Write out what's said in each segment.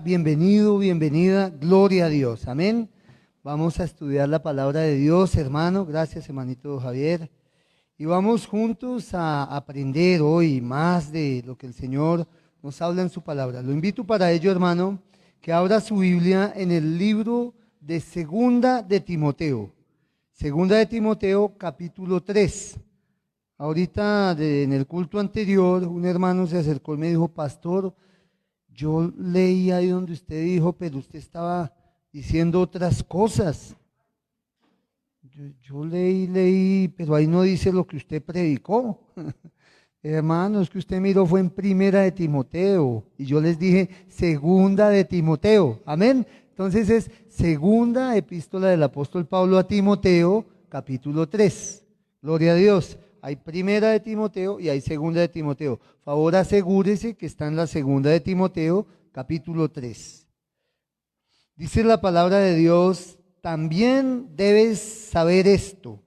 Bienvenido, bienvenida, gloria a Dios, amén. Vamos a estudiar la palabra de Dios, hermano, gracias hermanito Javier. Y vamos juntos a aprender hoy más de lo que el Señor nos habla en su palabra. Lo invito para ello, hermano, que abra su Biblia en el libro de Segunda de Timoteo. Segunda de Timoteo, capítulo 3. Ahorita en el culto anterior, un hermano se acercó y me dijo, pastor, yo leí ahí donde usted dijo, pero usted estaba diciendo otras cosas. Yo leí, pero ahí no dice lo que usted predicó. Hermano, es que usted miró fue en Primera de Timoteo y yo les dije Segunda de Timoteo. Amén. Entonces es Segunda Epístola del apóstol Pablo a Timoteo, capítulo 3. Gloria a Dios. Hay Primera de Timoteo y hay Segunda de Timoteo. Favor, asegúrese que está en la Segunda de Timoteo, capítulo 3. Dice la palabra de Dios, también debes saber esto,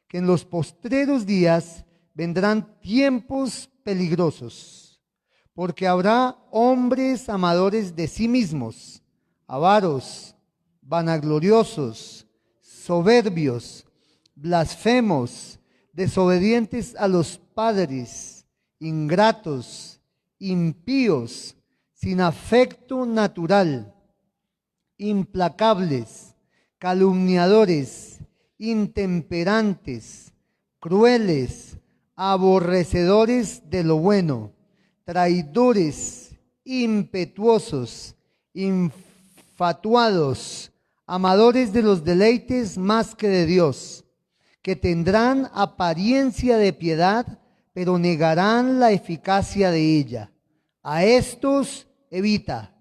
que en los postreros días vendrán tiempos peligrosos, porque habrá hombres amadores de sí mismos, avaros, vanagloriosos, soberbios, blasfemos, desobedientes a los padres, ingratos, impíos, sin afecto natural, implacables, calumniadores, intemperantes, crueles, aborrecedores de lo bueno, traidores, impetuosos, infatuados, amadores de los deleites más que de Dios, que tendrán apariencia de piedad, pero negarán la eficacia de ella. A estos evita,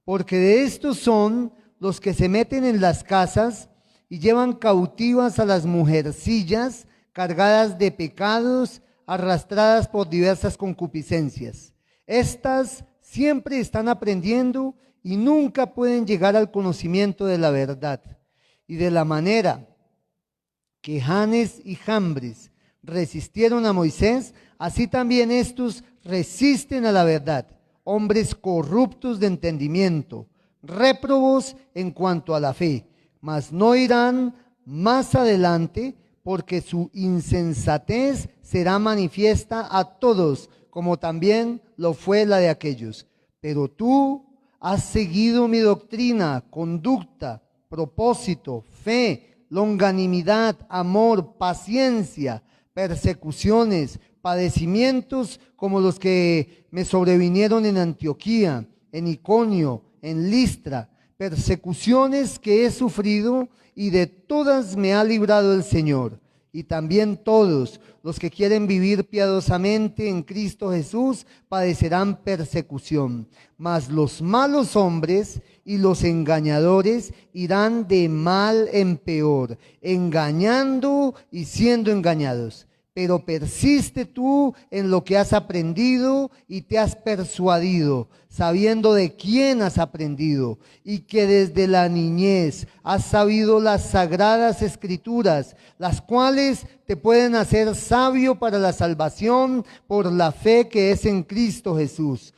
porque de estos son los que se meten en las casas y llevan cautivas a las mujercillas cargadas de pecados, arrastradas por diversas concupiscencias. Estas siempre están aprendiendo y nunca pueden llegar al conocimiento de la verdad. Y de la manera que Janes y Jambres resistieron a Moisés, así también estos resisten a la verdad, hombres corruptos de entendimiento, réprobos en cuanto a la fe, mas no irán más adelante, porque su insensatez será manifiesta a todos, como también lo fue la de aquellos. Pero tú has seguido mi doctrina, conducta, propósito, fe, longanimidad, amor, paciencia, persecuciones, padecimientos como los que me sobrevinieron en Antioquía, en Iconio, en Listra, persecuciones que he sufrido y de todas me ha librado el Señor. Y también todos los que quieren vivir piadosamente en Cristo Jesús padecerán persecución. Mas los malos hombres y los engañadores irán de mal en peor, engañando y siendo engañados. Pero persiste tú en lo que has aprendido y te has persuadido, sabiendo de quién has aprendido y que desde la niñez has sabido las sagradas escrituras, las cuales te pueden hacer sabio para la salvación por la fe que es en Cristo Jesús.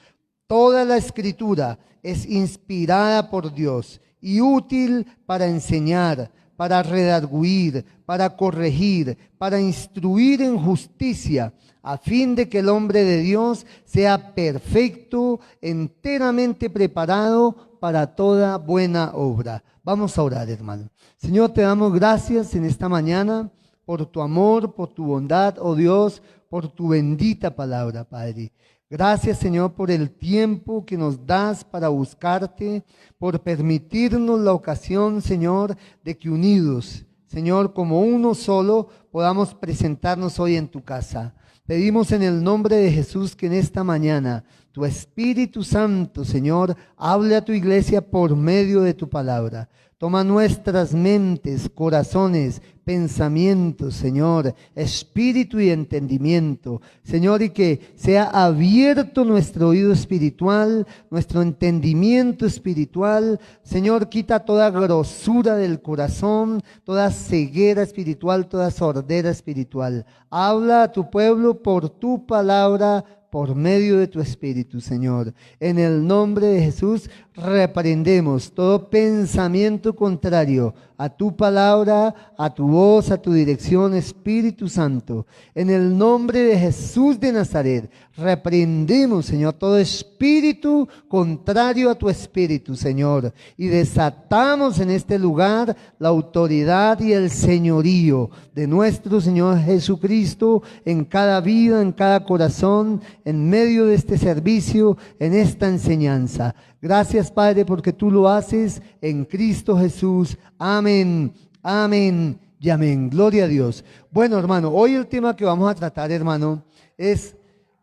Toda la escritura es inspirada por Dios y útil para enseñar, para redarguir, para corregir, para instruir en justicia, a fin de que el hombre de Dios sea perfecto, enteramente preparado para toda buena obra. Vamos a orar, hermano. Señor, te damos gracias en esta mañana por tu amor, por tu bondad, oh Dios, por tu bendita palabra, Padre. Gracias, Señor, por el tiempo que nos das para buscarte, por permitirnos la ocasión, Señor, de que unidos, Señor, como uno solo, podamos presentarnos hoy en tu casa. Pedimos en el nombre de Jesús que en esta mañana tu Espíritu Santo, Señor, hable a tu iglesia por medio de tu palabra. Toma nuestras mentes, corazones, pensamientos, Señor, espíritu y entendimiento, Señor, y que sea abierto nuestro oído espiritual, nuestro entendimiento espiritual. Señor, quita toda grosura del corazón, toda ceguera espiritual, toda sordera espiritual. Habla a tu pueblo por tu palabra, por medio de tu Espíritu, Señor. En el nombre de Jesús reprendemos todo pensamiento contrario a tu palabra, a tu voz, a tu dirección, Espíritu Santo. En el nombre de Jesús de Nazaret, reprendemos, Señor, todo espíritu contrario a tu Espíritu, Señor. Y desatamos en este lugar la autoridad y el señorío de nuestro Señor Jesucristo en cada vida, en cada corazón, en medio de este servicio, en esta enseñanza. Gracias, Padre, porque tú lo haces en Cristo Jesús. Amén, amén y amén. Gloria a Dios. Bueno, hermano, hoy el tema que vamos a tratar, hermano, es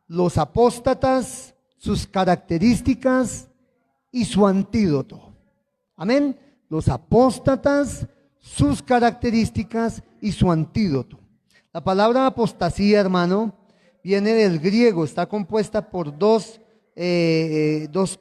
los apóstatas, sus características y su antídoto. Amén. Los apóstatas, sus características y su antídoto. La palabra apostasía, hermano, viene del griego, está compuesta por dos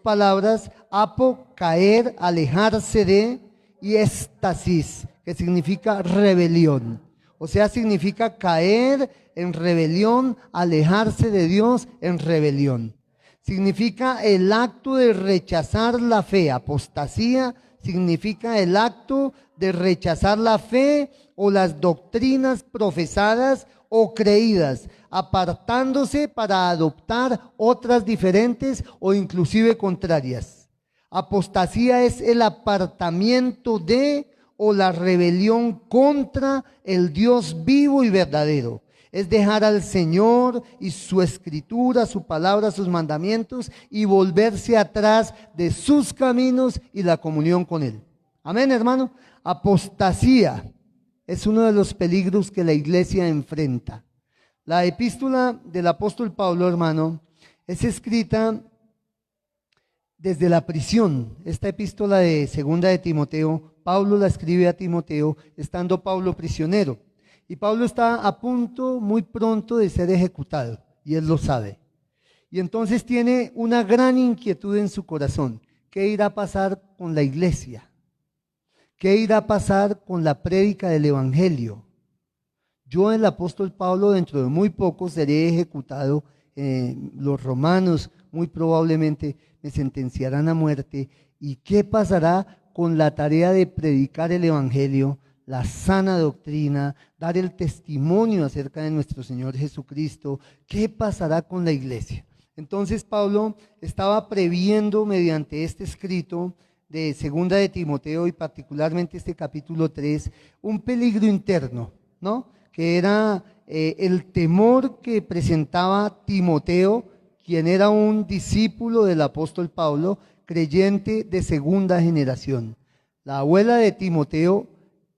palabras: apo, caer, alejarse de, y estasis, que significa rebelión. O sea, significa caer en rebelión, alejarse de Dios en rebelión. Significa el acto de rechazar la fe. Apostasía significa el acto de rechazar la fe o las doctrinas profesadas o creídas, apartándose para adoptar otras diferentes o inclusive contrarias. Apostasía es el apartamiento de o la rebelión contra el Dios vivo y verdadero. Es dejar al Señor y su escritura, su palabra, sus mandamientos, y volverse atrás de sus caminos y la comunión con Él. Amén, hermano. Apostasía es uno de los peligros que la iglesia enfrenta. La epístola del apóstol Pablo, hermano, es escrita desde la prisión. Esta epístola de segunda de Timoteo, Pablo la escribe a Timoteo estando Pablo prisionero. Y Pablo está a punto, muy pronto, de ser ejecutado, y él lo sabe. Y entonces tiene una gran inquietud en su corazón. ¿Qué irá a pasar con la iglesia? ¿Qué irá a pasar con la prédica del evangelio? Yo, el apóstol Pablo, dentro de muy poco seré ejecutado. Los romanos muy probablemente me sentenciarán a muerte. ¿Y qué pasará con la tarea de predicar el evangelio, la sana doctrina, dar el testimonio acerca de nuestro Señor Jesucristo? ¿Qué pasará con la iglesia? Entonces Pablo estaba previendo mediante este escrito de segunda de Timoteo, y particularmente este capítulo 3, un peligro interno, ¿no? Que era el temor que presentaba Timoteo, quien era un discípulo del apóstol Pablo, creyente de segunda generación. La abuela de Timoteo,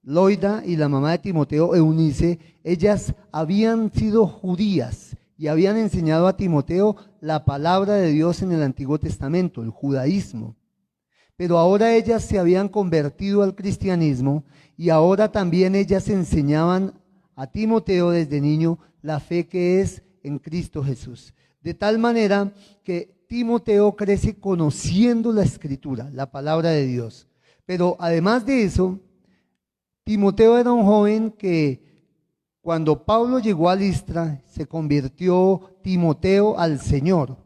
Loida, y la mamá de Timoteo, Eunice, ellas habían sido judías y habían enseñado a Timoteo la palabra de Dios en el Antiguo Testamento, el judaísmo. Pero ahora ellas se habían convertido al cristianismo, y ahora también ellas enseñaban a Timoteo desde niño la fe que es en Cristo Jesús. De tal manera que Timoteo crece conociendo la Escritura, la palabra de Dios. Pero además de eso, Timoteo era un joven que cuando Pablo llegó a Listra, se convirtió Timoteo al Señor,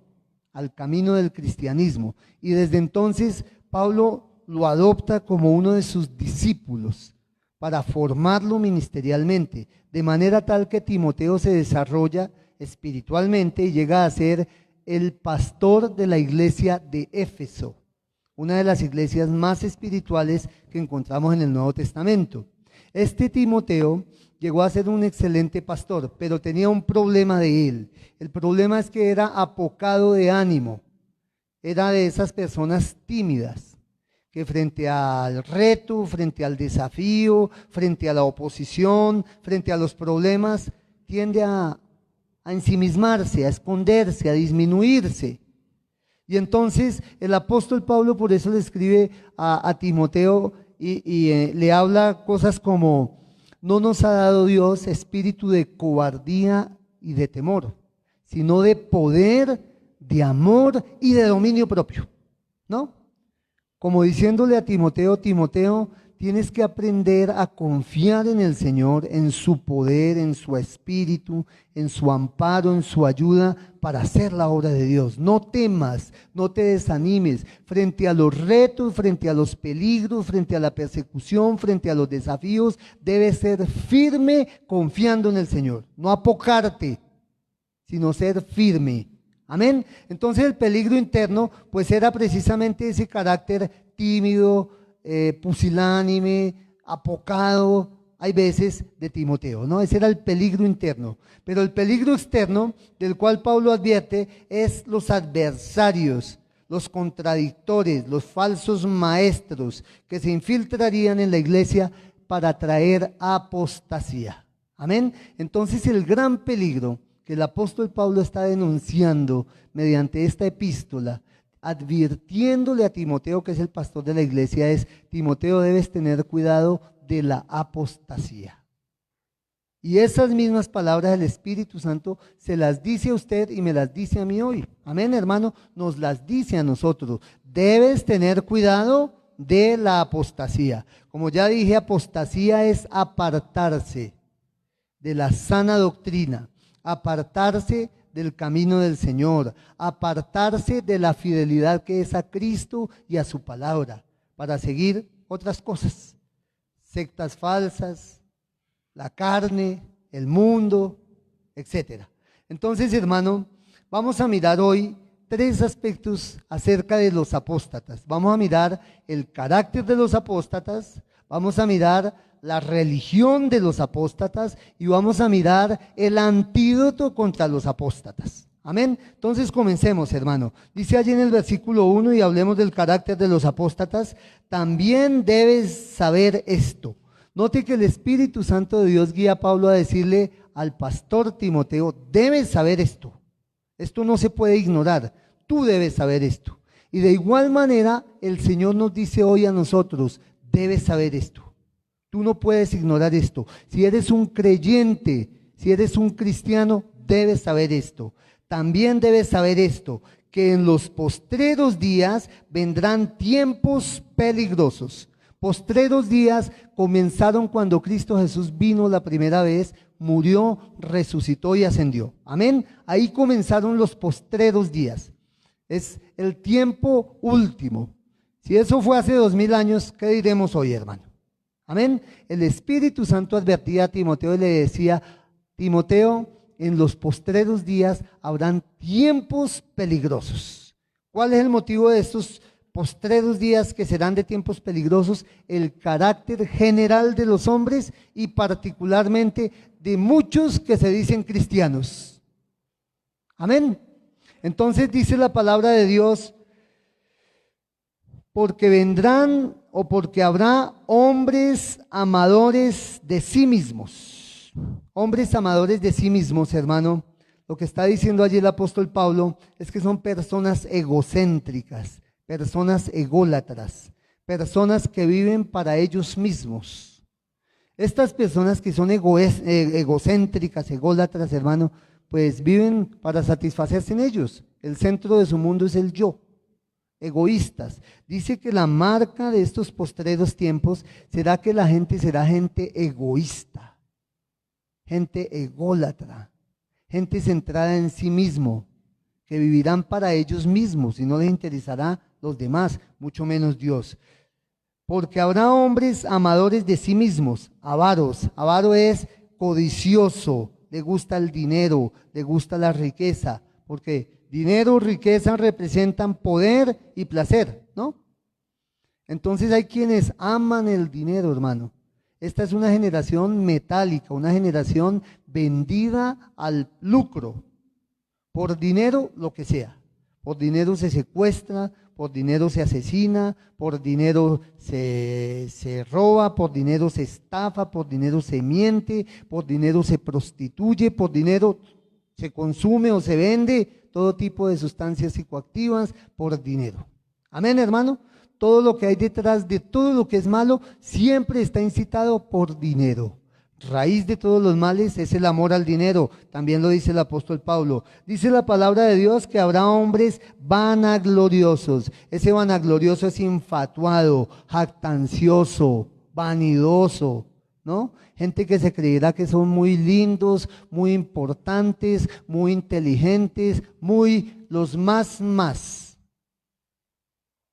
al camino del cristianismo. Y desde entonces Pablo lo adopta como uno de sus discípulos para formarlo ministerialmente, de manera tal que Timoteo se desarrolla espiritualmente y llega a ser el pastor de la iglesia de Éfeso, una de las iglesias más espirituales que encontramos en el Nuevo Testamento. Este Timoteo llegó a ser un excelente pastor, pero tenía un problema de él. El problema es que era apocado de ánimo, era de esas personas tímidas, que frente al reto, frente al desafío, frente a la oposición, frente a los problemas, tiende a ensimismarse, a esconderse, a disminuirse. Y entonces el apóstol Pablo por eso le escribe a Timoteo y le habla cosas como: no nos ha dado Dios espíritu de cobardía y de temor, sino de poder, de amor y de dominio propio, ¿no? Como diciéndole a Timoteo: Timoteo, tienes que aprender a confiar en el Señor, en su poder, en su espíritu, en su amparo, en su ayuda para hacer la obra de Dios. No temas, no te desanimes frente a los retos, frente a los peligros, frente a la persecución, frente a los desafíos. Debes ser firme confiando en el Señor, no apocarte, sino ser firme. Amén. Entonces el peligro interno pues era precisamente ese carácter tímido, pusilánime, apocado, hay veces, de Timoteo, ¿no? Ese era el peligro interno. Pero el peligro externo, del cual Pablo advierte, es los adversarios, los contradictores, los falsos maestros que se infiltrarían en la iglesia para traer apostasía. Amén. Entonces el gran peligro que el apóstol Pablo está denunciando mediante esta epístola, advirtiéndole a Timoteo, que es el pastor de la iglesia, es: Timoteo, debes tener cuidado de la apostasía. Y esas mismas palabras del Espíritu Santo se las dice a usted y me las dice a mí hoy. Amén, hermano, nos las dice a nosotros. Debes tener cuidado de la apostasía. Como ya dije, apostasía es apartarse de la sana doctrina, apartarse del camino del Señor, apartarse de la fidelidad que es a Cristo y a su palabra, para seguir otras cosas, sectas falsas, la carne, el mundo, etcétera. Entonces, hermano, vamos a mirar hoy 3 aspectos acerca de los apóstatas. Vamos a mirar el carácter de los apóstatas, vamos a mirar la religión de los apóstatas y vamos a mirar el antídoto contra los apóstatas. Amén. Entonces comencemos, hermano. Dice allí en el versículo 1, y hablemos del carácter de los apóstatas: también debes saber esto. Note que el Espíritu Santo de Dios guía a Pablo a decirle al pastor Timoteo: debes saber esto. Esto no se puede ignorar. Tú debes saber esto. Y de igual manera el Señor nos dice hoy a nosotros: debes saber esto. Tú no puedes ignorar esto. Si eres un creyente, si eres un cristiano, debes saber esto. También debes saber esto, que en los postreros días vendrán tiempos peligrosos. Postreros días comenzaron cuando Cristo Jesús vino la primera vez, murió, resucitó y ascendió. Amén. Ahí comenzaron los postreros días. Es el tiempo último. Si eso fue hace 2000 años, ¿qué diremos hoy, hermano? Amén. El Espíritu Santo advertía a Timoteo y le decía: Timoteo, en los postreros días habrán tiempos peligrosos. ¿Cuál es el motivo de estos postreros días que serán de tiempos peligrosos? El carácter general de los hombres y particularmente de muchos que se dicen cristianos. Amén. Entonces dice la palabra de Dios: porque vendrán o porque habrá hombres amadores de sí mismos. Hombres amadores de sí mismos, hermano. Lo que está diciendo allí el apóstol Pablo es que son personas egocéntricas, personas ególatras, personas que viven para ellos mismos. Estas personas que son egocéntricas, ególatras, hermano, pues viven para satisfacerse en ellos. El centro de su mundo es el yo. Egoístas. Dice que la marca de estos postreros tiempos será que la gente será gente egoísta, gente ególatra, gente centrada en sí mismo, que vivirán para ellos mismos y no les interesará los demás, mucho menos Dios. Porque habrá hombres amadores de sí mismos, avaros. Avaro es codicioso, le gusta el dinero, le gusta la riqueza, porque dinero, riqueza representan poder y placer, ¿no? Entonces hay quienes aman el dinero, hermano. Esta es una generación metálica, una generación vendida al lucro. Por dinero, lo que sea. Por dinero se secuestra, por dinero se asesina, por dinero se roba, por dinero se estafa, por dinero se miente, por dinero se prostituye, por dinero se consume o se vende todo tipo de sustancias psicoactivas por dinero. Amén, hermano. Todo lo que hay detrás de todo lo que es malo siempre está incitado por dinero. Raíz de todos los males es el amor al dinero, también lo dice el apóstol Pablo. Dice la palabra de Dios que habrá hombres vanagloriosos. Ese vanaglorioso es infatuado, jactancioso, vanidoso, ¿no? Gente que se creerá que son muy lindos, muy importantes, muy inteligentes, muy los más.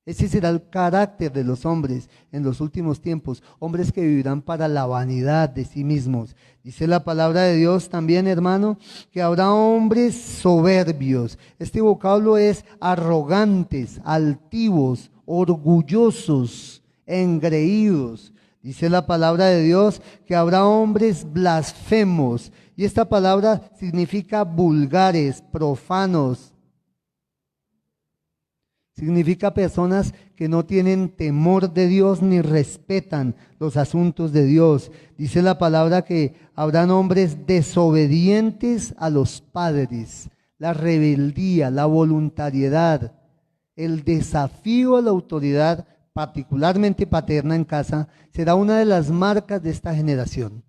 Ese será el carácter de los hombres en los últimos tiempos, hombres que vivirán para la vanidad de sí mismos. Dice la palabra de Dios también, hermano, que habrá hombres soberbios. Este vocablo es arrogantes, altivos, orgullosos, engreídos. Dice la palabra de Dios que habrá hombres blasfemos. Y esta palabra significa vulgares, profanos. Significa personas que no tienen temor de Dios ni respetan los asuntos de Dios. Dice la palabra que habrán hombres desobedientes a los padres. La rebeldía, la voluntariedad, el desafío a la autoridad, particularmente paterna en casa, será una de las marcas de esta generación.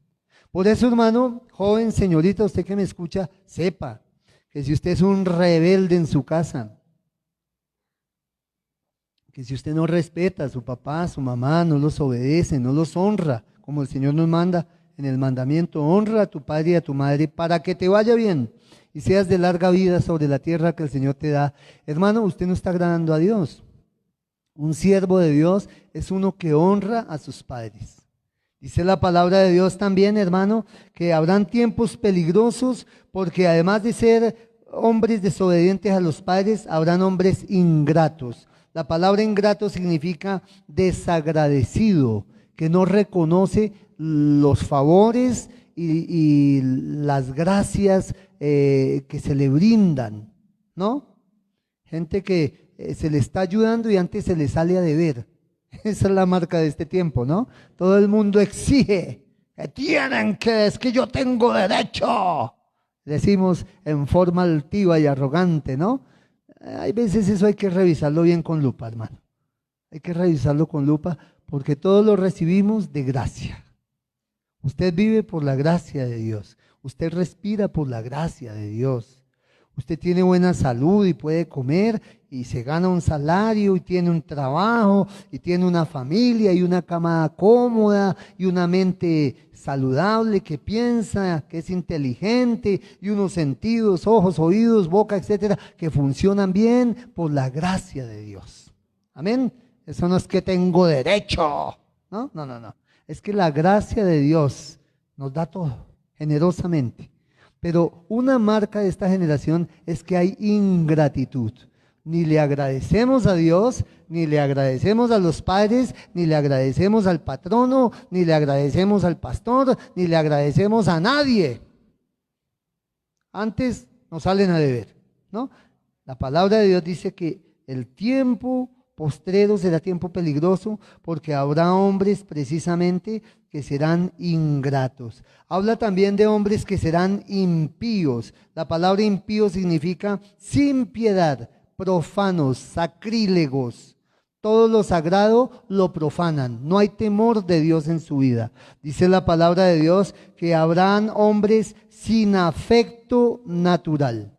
Por eso, hermano, joven, señorita, usted que me escucha, sepa que si usted es un rebelde en su casa, que si usted no respeta a su papá, a su mamá, no los obedece, no los honra, como el Señor nos manda en el mandamiento, honra a tu padre y a tu madre para que te vaya bien y seas de larga vida sobre la tierra que el Señor te da. Hermano, usted no está agradando a Dios. Un siervo de Dios es uno que honra a sus padres. Dice la palabra de Dios también, hermano, que habrán tiempos peligrosos porque además de ser hombres desobedientes a los padres, habrán hombres ingratos. La palabra ingrato significa desagradecido, que no reconoce los favores y las gracias que se le brindan, ¿no? Gente que se le está ayudando y antes se le sale a deber. Esa es la marca de este tiempo, ¿no? Todo el mundo exige que tienen que, es que yo tengo derecho. Decimos en forma altiva y arrogante, ¿no? Hay veces eso hay que revisarlo bien con lupa, hermano. Hay que revisarlo con lupa porque todo lo recibimos de gracia. Usted vive por la gracia de Dios. Usted respira por la gracia de Dios. Usted tiene buena salud y puede comer y se gana un salario y tiene un trabajo y tiene una familia y una cama cómoda y una mente saludable que piensa, que es inteligente y unos sentidos, ojos, oídos, boca, etcétera, que funcionan bien por la gracia de Dios. Amén. Eso no es que tengo derecho. No. Es que la gracia de Dios nos da todo generosamente. Pero una marca de esta generación es que hay ingratitud. Ni le agradecemos a Dios, ni le agradecemos a los padres, ni le agradecemos al patrono, ni le agradecemos al pastor, ni le agradecemos a nadie. Antes nos salen a deber, ¿no? La palabra de Dios dice que el tiempo postrero será tiempo peligroso porque habrá hombres precisamente que serán ingratos. Habla también de hombres que serán impíos. La palabra impío significa sin piedad, profanos, sacrílegos. Todo lo sagrado lo profanan. No hay temor de Dios en su vida. Dice la palabra de Dios que habrán hombres sin afecto natural.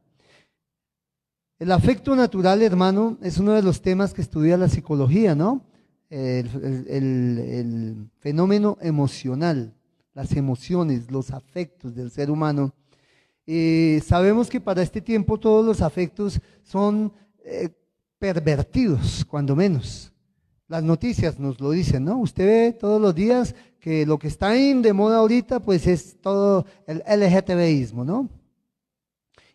El afecto natural, hermano, es uno de los temas que estudia la psicología, ¿no? El fenómeno emocional, las emociones, los afectos del ser humano. Sabemos que para este tiempo todos los afectos son pervertidos, cuando menos. Las noticias nos lo dicen, ¿no? Usted ve todos los días que lo que está de moda ahorita, pues es todo el LGTBismo, ¿no?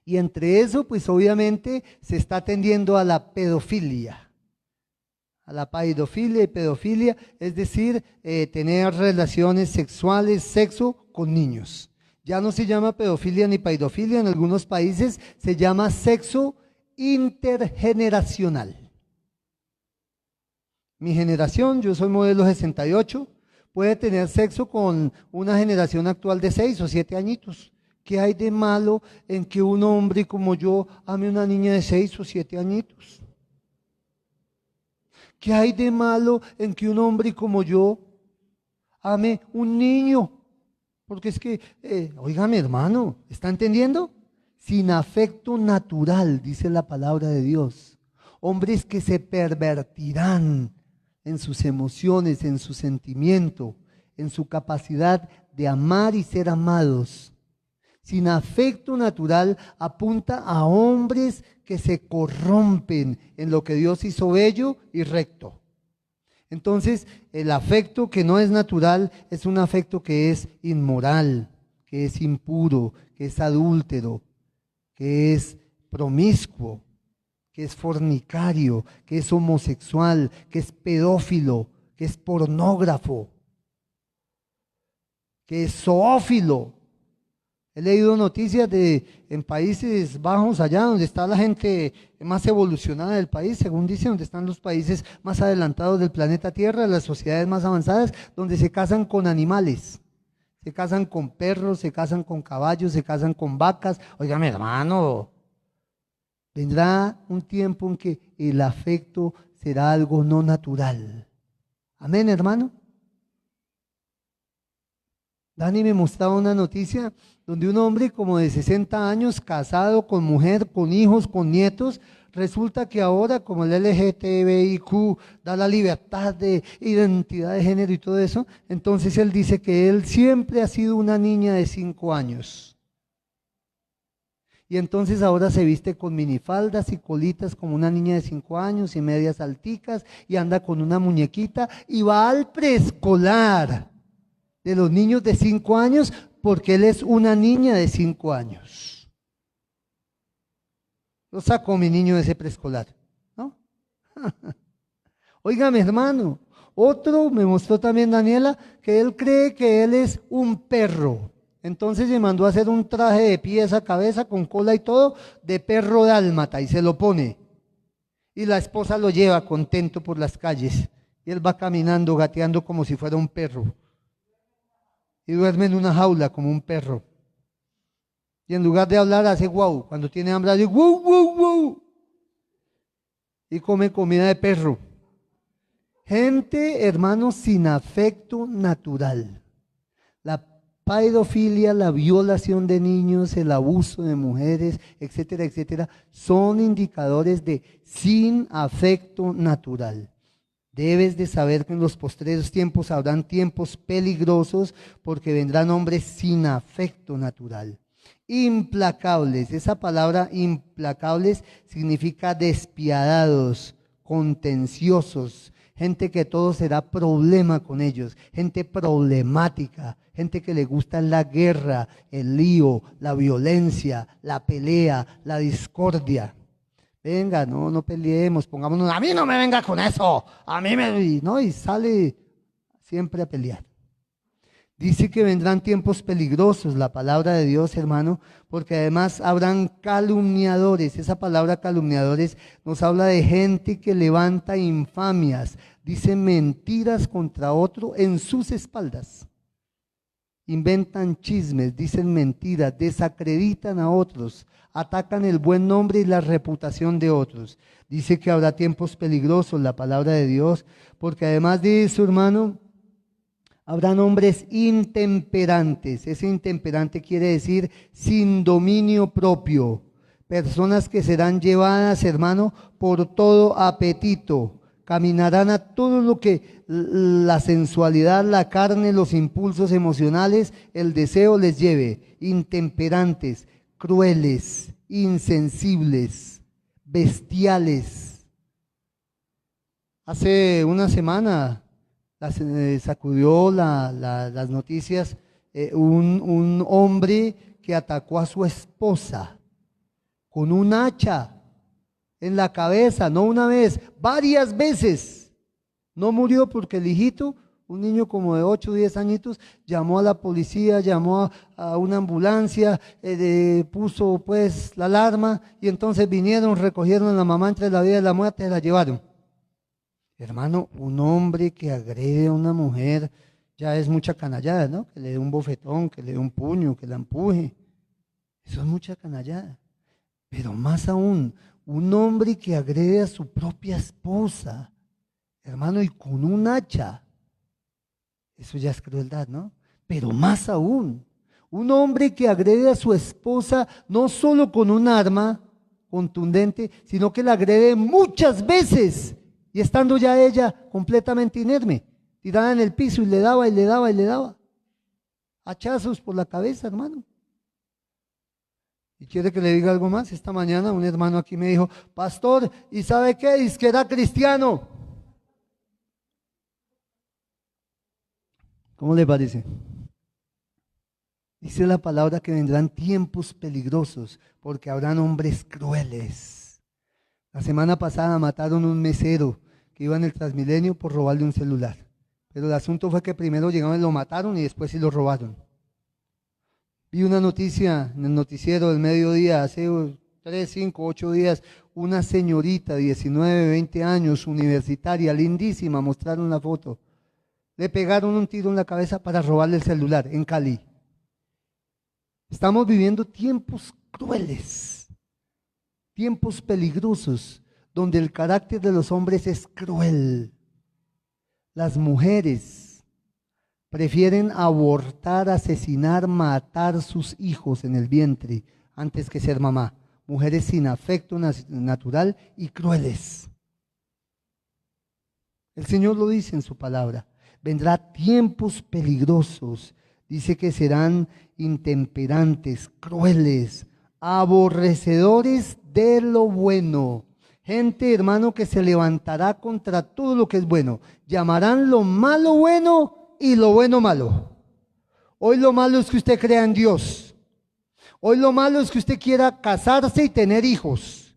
Y entre eso, pues obviamente se está tendiendo a la pedofilia. A la paidofilia y pedofilia, es decir, tener relaciones sexuales, sexo con niños. Ya no se llama pedofilia ni paidofilia, en algunos países se llama sexo intergeneracional. Mi generación, yo soy modelo 68, puede tener sexo con una generación actual de 6 o 7 añitos. ¿Qué hay de malo en que un hombre como yo ame una niña de 6 o 7 añitos? ¿Qué hay de malo en que un hombre como yo ame un niño? Porque es que, óigame hermano, ¿está entendiendo? Sin afecto natural, dice la palabra de Dios. Hombres que se pervertirán en sus emociones, en su sentimiento, en su capacidad de amar y ser amados. Sin afecto natural apunta a hombres que se corrompen en lo que Dios hizo bello y recto. Entonces, el afecto que no es natural es un afecto que es inmoral, que es impuro, que es adúltero, que es promiscuo, que es fornicario, que es homosexual, que es pedófilo, que es pornógrafo, que es zoófilo. He leído noticias en Países Bajos, allá donde está la gente más evolucionada del país, según dicen, donde están los países más adelantados del planeta Tierra, las sociedades más avanzadas, donde se casan con animales, se casan con perros, se casan con caballos, se casan con vacas. Oiga, mi hermano, vendrá un tiempo en que el afecto será algo no natural. Amén, hermano. Dani me mostraba una noticia donde un hombre como de 60 años, casado con mujer, con hijos, con nietos, resulta que ahora como el LGTBIQ da la libertad de identidad de género y todo eso, entonces él dice que él siempre ha sido una niña de 5 años. Y entonces ahora se viste con minifaldas y colitas como una niña de 5 años y medias alticas y anda con una muñequita y va al preescolar de los niños de 5 años porque él es una niña de 5 años. Lo saco mi niño de ese preescolar, ¿no? Oiga, mi hermano, otro me mostró también Daniela que él cree que él es un perro. Entonces se mandó a hacer un traje de pies a cabeza con cola y todo de perro dálmata y se lo pone. Y la esposa lo lleva contento por las calles y él va caminando, gateando como si fuera un perro. Y duerme en una jaula como un perro. Y en lugar de hablar hace guau. Cuando tiene hambre hace guau, guau, guau. Y come comida de perro. Gente, hermanos, sin afecto natural. La pedofilia, la violación de niños, el abuso de mujeres, etcétera, etcétera, son indicadores de sin afecto natural. Debes de saber que en los postreros tiempos habrán tiempos peligrosos porque vendrán hombres sin afecto natural. Implacables, esa palabra implacables significa despiadados, contenciosos, gente que todo será problema con ellos, gente problemática, gente que le gusta la guerra, el lío, la violencia, la pelea, la discordia. Venga, no peleemos, pongámonos, a mí no me venga con eso, a mí me, no, y sale siempre a pelear. Dice que vendrán tiempos peligrosos, la palabra de Dios, hermano, porque además habrán calumniadores. Esa palabra calumniadores nos habla de gente que levanta infamias, dice mentiras contra otro en sus espaldas. Inventan chismes, dicen mentiras, desacreditan a otros, atacan el buen nombre y la reputación de otros. Dice que habrá tiempos peligrosos, la palabra de Dios, porque además de eso, hermano, habrán hombres intemperantes. Ese intemperante quiere decir sin dominio propio. Personas que serán llevadas, hermano, por todo apetito. Caminarán a todo lo que la sensualidad, la carne, los impulsos emocionales, el deseo les lleve. Intemperantes, crueles, insensibles, bestiales. Hace una semana sacudió las noticias un hombre que atacó a su esposa con un hacha en la cabeza, no una vez, varias veces. No murió porque el hijito, un niño como de 8 o 10 añitos, llamó a la policía, llamó a una ambulancia, puso pues la alarma y entonces vinieron, recogieron a la mamá entre la vida y la muerte y la llevaron. Hermano, un hombre que agrede a una mujer ya es mucha canallada, ¿no? Que le dé un bofetón, que le dé un puño, que la empuje. Eso es mucha canallada. Pero más aún, un hombre que agrede a su propia esposa, hermano, y con un hacha. Eso ya es crueldad, ¿no? Pero más aún, un hombre que agrede a su esposa no solo con un arma contundente, sino que la agrede muchas veces y estando ya ella completamente inerme. tirada en el piso y le daba y le daba y le daba. Hachazos por la cabeza, hermano. ¿Y quiere que le diga algo más? Esta mañana un hermano aquí me dijo, pastor, ¿y sabe qué? Dice que era cristiano. ¿Cómo le parece? Dice la palabra que vendrán tiempos peligrosos porque habrán hombres crueles. La semana pasada mataron a un mesero que iba en el Transmilenio por robarle un celular. Pero el asunto fue que primero llegaron y lo mataron y después sí lo robaron. Vi una noticia en el noticiero del mediodía hace 3, 5, 8 días, una señorita de 19, 20 años, universitaria, lindísima, mostraron la foto. Le pegaron un tiro en la cabeza para robarle el celular en Cali. Estamos viviendo tiempos crueles, tiempos peligrosos, donde el carácter de los hombres es cruel. Las mujeres prefieren abortar, asesinar, matar sus hijos en el vientre antes que ser mamá. Mujeres sin afecto natural y crueles. El Señor lo dice en su palabra. Vendrá tiempos peligrosos. Dice que serán intemperantes, crueles, aborrecedores de lo bueno. Gente, hermano, que se levantará contra todo lo que es bueno. Llamarán lo malo bueno y lo bueno malo. Hoy lo malo es que usted crea en Dios. Hoy lo malo es que usted quiera casarse y tener hijos.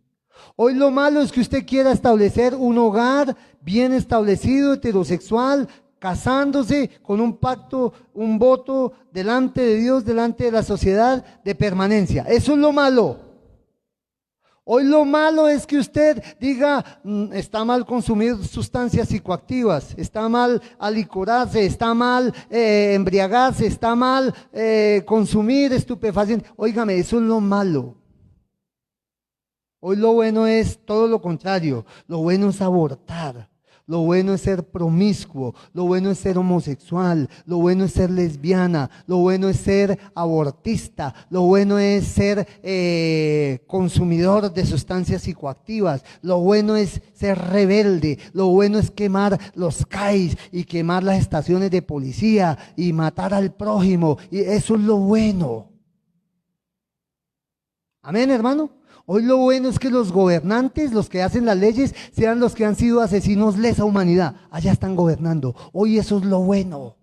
Hoy lo malo es que usted quiera establecer un hogar bien establecido, heterosexual, casándose con un pacto, un voto delante de Dios, delante de la sociedad de permanencia. Eso es lo malo. Hoy lo malo es que usted diga, está mal consumir sustancias psicoactivas, está mal alicorarse, está mal embriagarse, está mal consumir estupefacientes. Óigame, eso es lo malo. Hoy lo bueno es todo lo contrario, lo bueno es abortar. Lo bueno es ser promiscuo, lo bueno es ser homosexual, lo bueno es ser lesbiana, lo bueno es ser abortista, lo bueno es ser consumidor de sustancias psicoactivas, lo bueno es ser rebelde, lo bueno es quemar los CAIs y quemar las estaciones de policía y matar al prójimo, y eso es lo bueno. Amén, hermano. Hoy lo bueno es que los gobernantes, los que hacen las leyes, sean los que han sido asesinos lesa humanidad. Allá están gobernando. Hoy eso es lo bueno.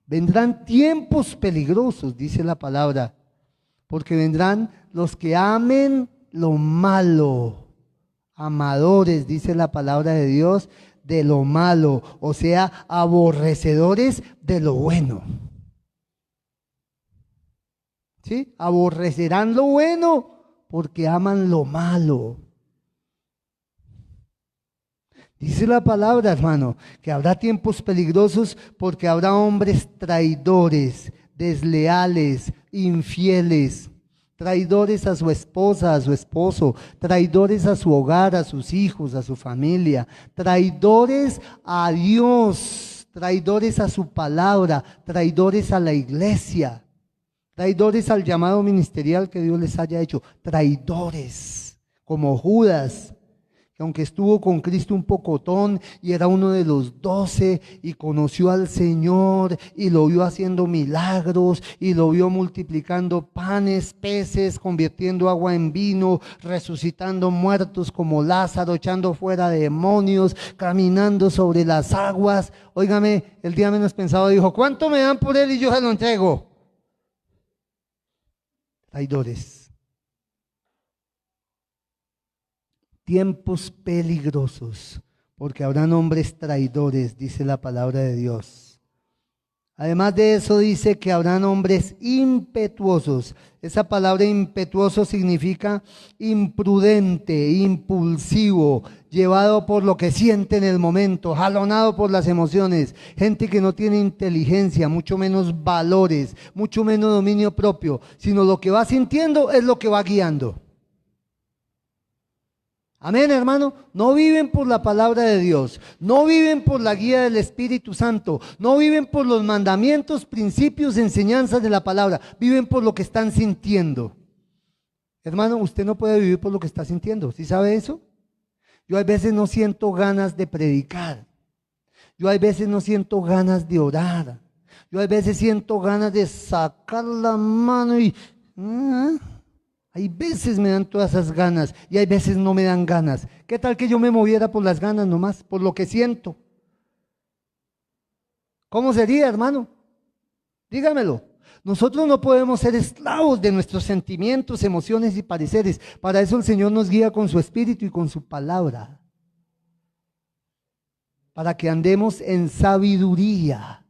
Vendrán tiempos peligrosos, dice la palabra, porque vendrán los que amen lo malo. Amadores, dice la palabra de Dios, de lo malo. O sea, aborrecedores de lo bueno. ¿Sí? Aborrecerán lo bueno porque aman lo malo. Dice la palabra, hermano, que habrá tiempos peligrosos porque habrá hombres traidores, desleales, infieles, traidores a su esposa, a su esposo, traidores a su hogar, a sus hijos, a su familia, traidores a Dios, traidores a su palabra, traidores a la iglesia. Traidores al llamado ministerial que Dios les haya hecho. Traidores, como Judas, que aunque estuvo con Cristo un pocotón y era uno de los 12 y conoció al Señor y lo vio haciendo milagros y lo vio multiplicando panes, peces, convirtiendo agua en vino, resucitando muertos como Lázaro, echando fuera demonios, caminando sobre las aguas. Óigame, el día menos pensado dijo, ¿cuánto me dan por él y yo se lo entrego? Traidores. Tiempos peligrosos, porque habrán hombres traidores, dice la palabra de Dios. Además de eso dice que habrán hombres impetuosos. Esa palabra impetuoso significa imprudente, impulsivo, llevado por lo que siente en el momento, jalonado por las emociones. Gente que no tiene inteligencia, mucho menos valores, mucho menos dominio propio, sino lo que va sintiendo es lo que va guiando. Amén, hermano. No viven por la palabra de Dios, no viven por la guía del Espíritu Santo, no viven por los mandamientos, principios, enseñanzas de la palabra, viven por lo que están sintiendo. Hermano, usted no puede vivir por lo que está sintiendo, ¿sí sabe eso? Yo a veces no siento ganas de predicar. Yo a veces no siento ganas de orar. Yo a veces siento ganas de sacar la mano y... hay veces me dan todas esas ganas y hay veces no me dan ganas. ¿Qué tal que yo me moviera por las ganas nomás, por lo que siento? ¿Cómo sería, hermano? Dígamelo. Nosotros no podemos ser esclavos de nuestros sentimientos, emociones y pareceres. Para eso el Señor nos guía con su Espíritu y con su palabra. Para que andemos en sabiduría.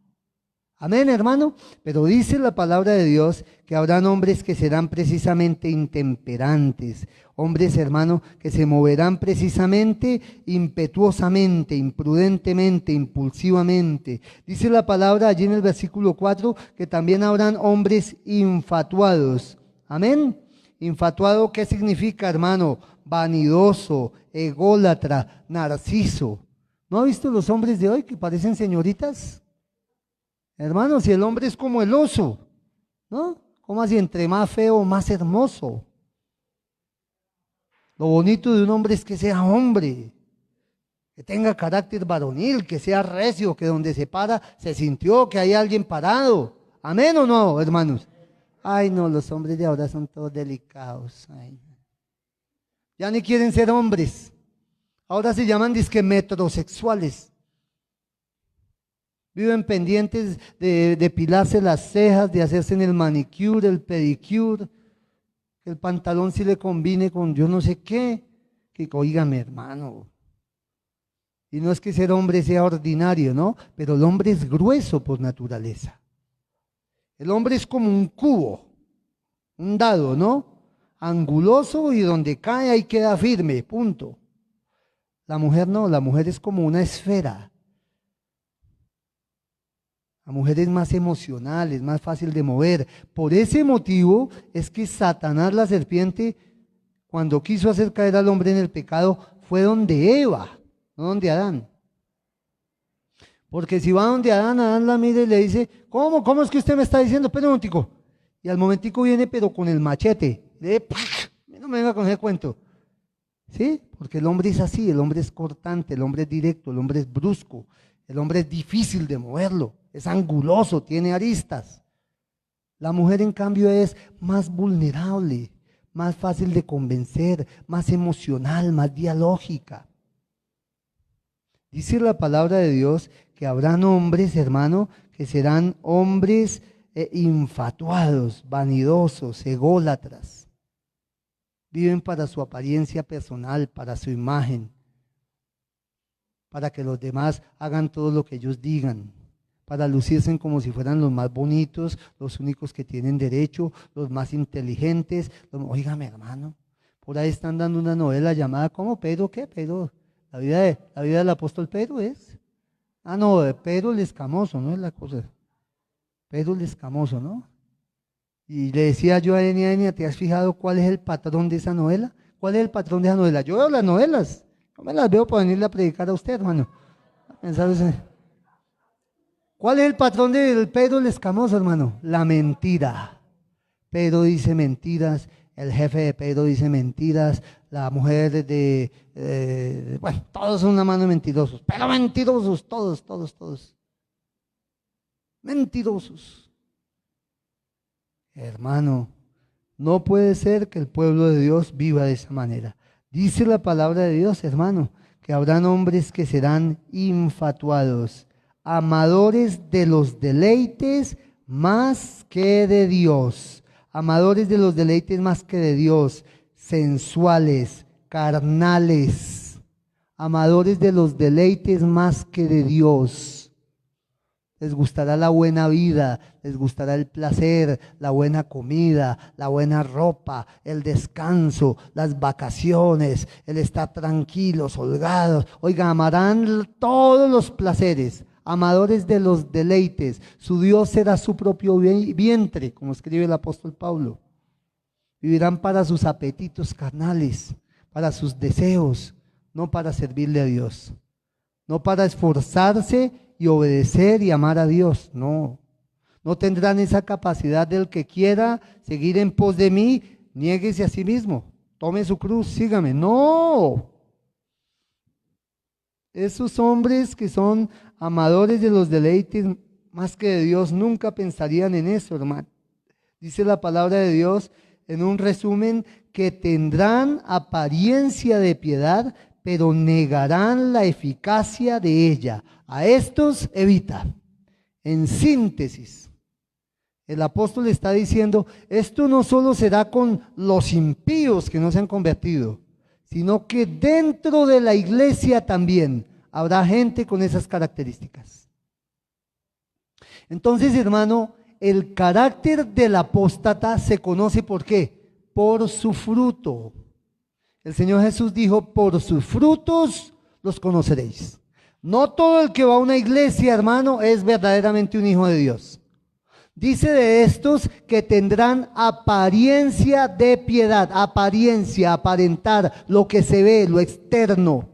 Amén, hermano. Pero dice la palabra de Dios que habrán hombres que serán precisamente intemperantes. Hombres, hermano, que se moverán precisamente impetuosamente, imprudentemente, impulsivamente. Dice la palabra allí en el versículo 4 que también habrán hombres infatuados. Amén. Infatuado, ¿qué significa, hermano? Vanidoso, ególatra, narciso. ¿No ha visto los hombres de hoy que parecen señoritas? Hermano, si el hombre es como el oso, ¿no? ¿Cómo así? Entre más feo, más hermoso. Lo bonito de un hombre es que sea hombre, que tenga carácter varonil, que sea recio, que donde se para se sintió que hay alguien parado. ¿Amén o no, hermanos? Ay, no, los hombres de ahora son todos delicados. Ay. Ya ni quieren ser hombres. Ahora se llaman disque metrosexuales. Viven pendientes de depilarse las cejas, de hacerse en el manicure, el pedicure, que el pantalón sí le combine con yo no sé qué. Que oígame, hermano. Y no es que ser hombre sea ordinario, ¿no? Pero el hombre es grueso por naturaleza. El hombre es como un cubo, un dado, ¿no? Anguloso y donde cae ahí queda firme, punto. La mujer no, la mujer es como una esfera. La mujer es más emocional, es más fácil de mover. Por ese motivo es que Satanás, la serpiente, cuando quiso hacer caer al hombre en el pecado, fue donde Eva, no donde Adán. Porque si va donde Adán, Adán la mira y le dice, ¿cómo es que usted me está diciendo? Espera un momentico. Y al momentico viene, pero con el machete. No me venga con ese cuento. ¿Sí? Porque el hombre es así, el hombre es cortante, el hombre es directo, el hombre es brusco, el hombre es difícil de moverlo, es anguloso, tiene aristas. La mujer, en cambio, es más vulnerable, más fácil de convencer, más emocional, más dialógica. Dice la palabra de Dios que habrán hombres, hermano, que serán hombres infatuados, vanidosos, ególatras. Viven para su apariencia personal, para su imagen, para que los demás hagan todo lo que ellos digan, para lucirse como si fueran los más bonitos, los únicos que tienen derecho, los más inteligentes. Óigame, hermano, por ahí están dando una novela llamada ¿cómo? ¿Pedro qué? Pedro, la vida del apóstol Pedro es. No, de Pedro el Escamoso, no es la cosa. Pedro el Escamoso, ¿no? Y le decía yo a Enia, ¿te has fijado cuál es el patrón de esa novela? ¿Cuál es el patrón de esa novela? Yo veo las novelas, no me las veo para venirle a predicar a usted, hermano. ¿Cuál es el patrón del Pedro el Escamoso, hermano? La mentira. Pedro dice mentiras, el jefe de Pedro dice mentiras, la mujer bueno, todos son una mano de mentirosos, pero mentirosos, todos. Mentirosos. Hermano, no puede ser que el pueblo de Dios viva de esa manera. Dice la palabra de Dios, hermano, que habrán hombres que serán infatuados, amadores de los deleites más que de Dios, amadores de los deleites más que de Dios, sensuales, carnales, amadores de los deleites más que de Dios. Les gustará la buena vida, les gustará el placer, la buena comida, la buena ropa, el descanso, las vacaciones, el estar tranquilos, holgados. Oiga, amarán todos los placeres, amadores de los deleites. Su Dios será su propio vientre, como escribe el apóstol Pablo. Vivirán para sus apetitos carnales, para sus deseos, no para servirle a Dios, no para esforzarse y obedecer y amar a Dios, no tendrán esa capacidad del que quiera seguir en pos de mí, niéguese a sí mismo, tome su cruz, sígame, no. Esos hombres que son amadores de los deleites más que de Dios nunca pensarían en eso, hermano. Dice la palabra de Dios en un resumen que tendrán apariencia de piedad, pero negarán la eficacia de ella. A estos evita. En síntesis, el apóstol está diciendo, esto no solo será con los impíos que no se han convertido, sino que dentro de la iglesia también habrá gente con esas características. Entonces, hermano, el carácter del apóstata se conoce ¿por qué? Por su fruto. El Señor Jesús dijo, por sus frutos los conoceréis. No todo el que va a una iglesia, hermano, es verdaderamente un hijo de Dios. Dice de estos que tendrán apariencia de piedad, apariencia, aparentar, lo que se ve, lo externo.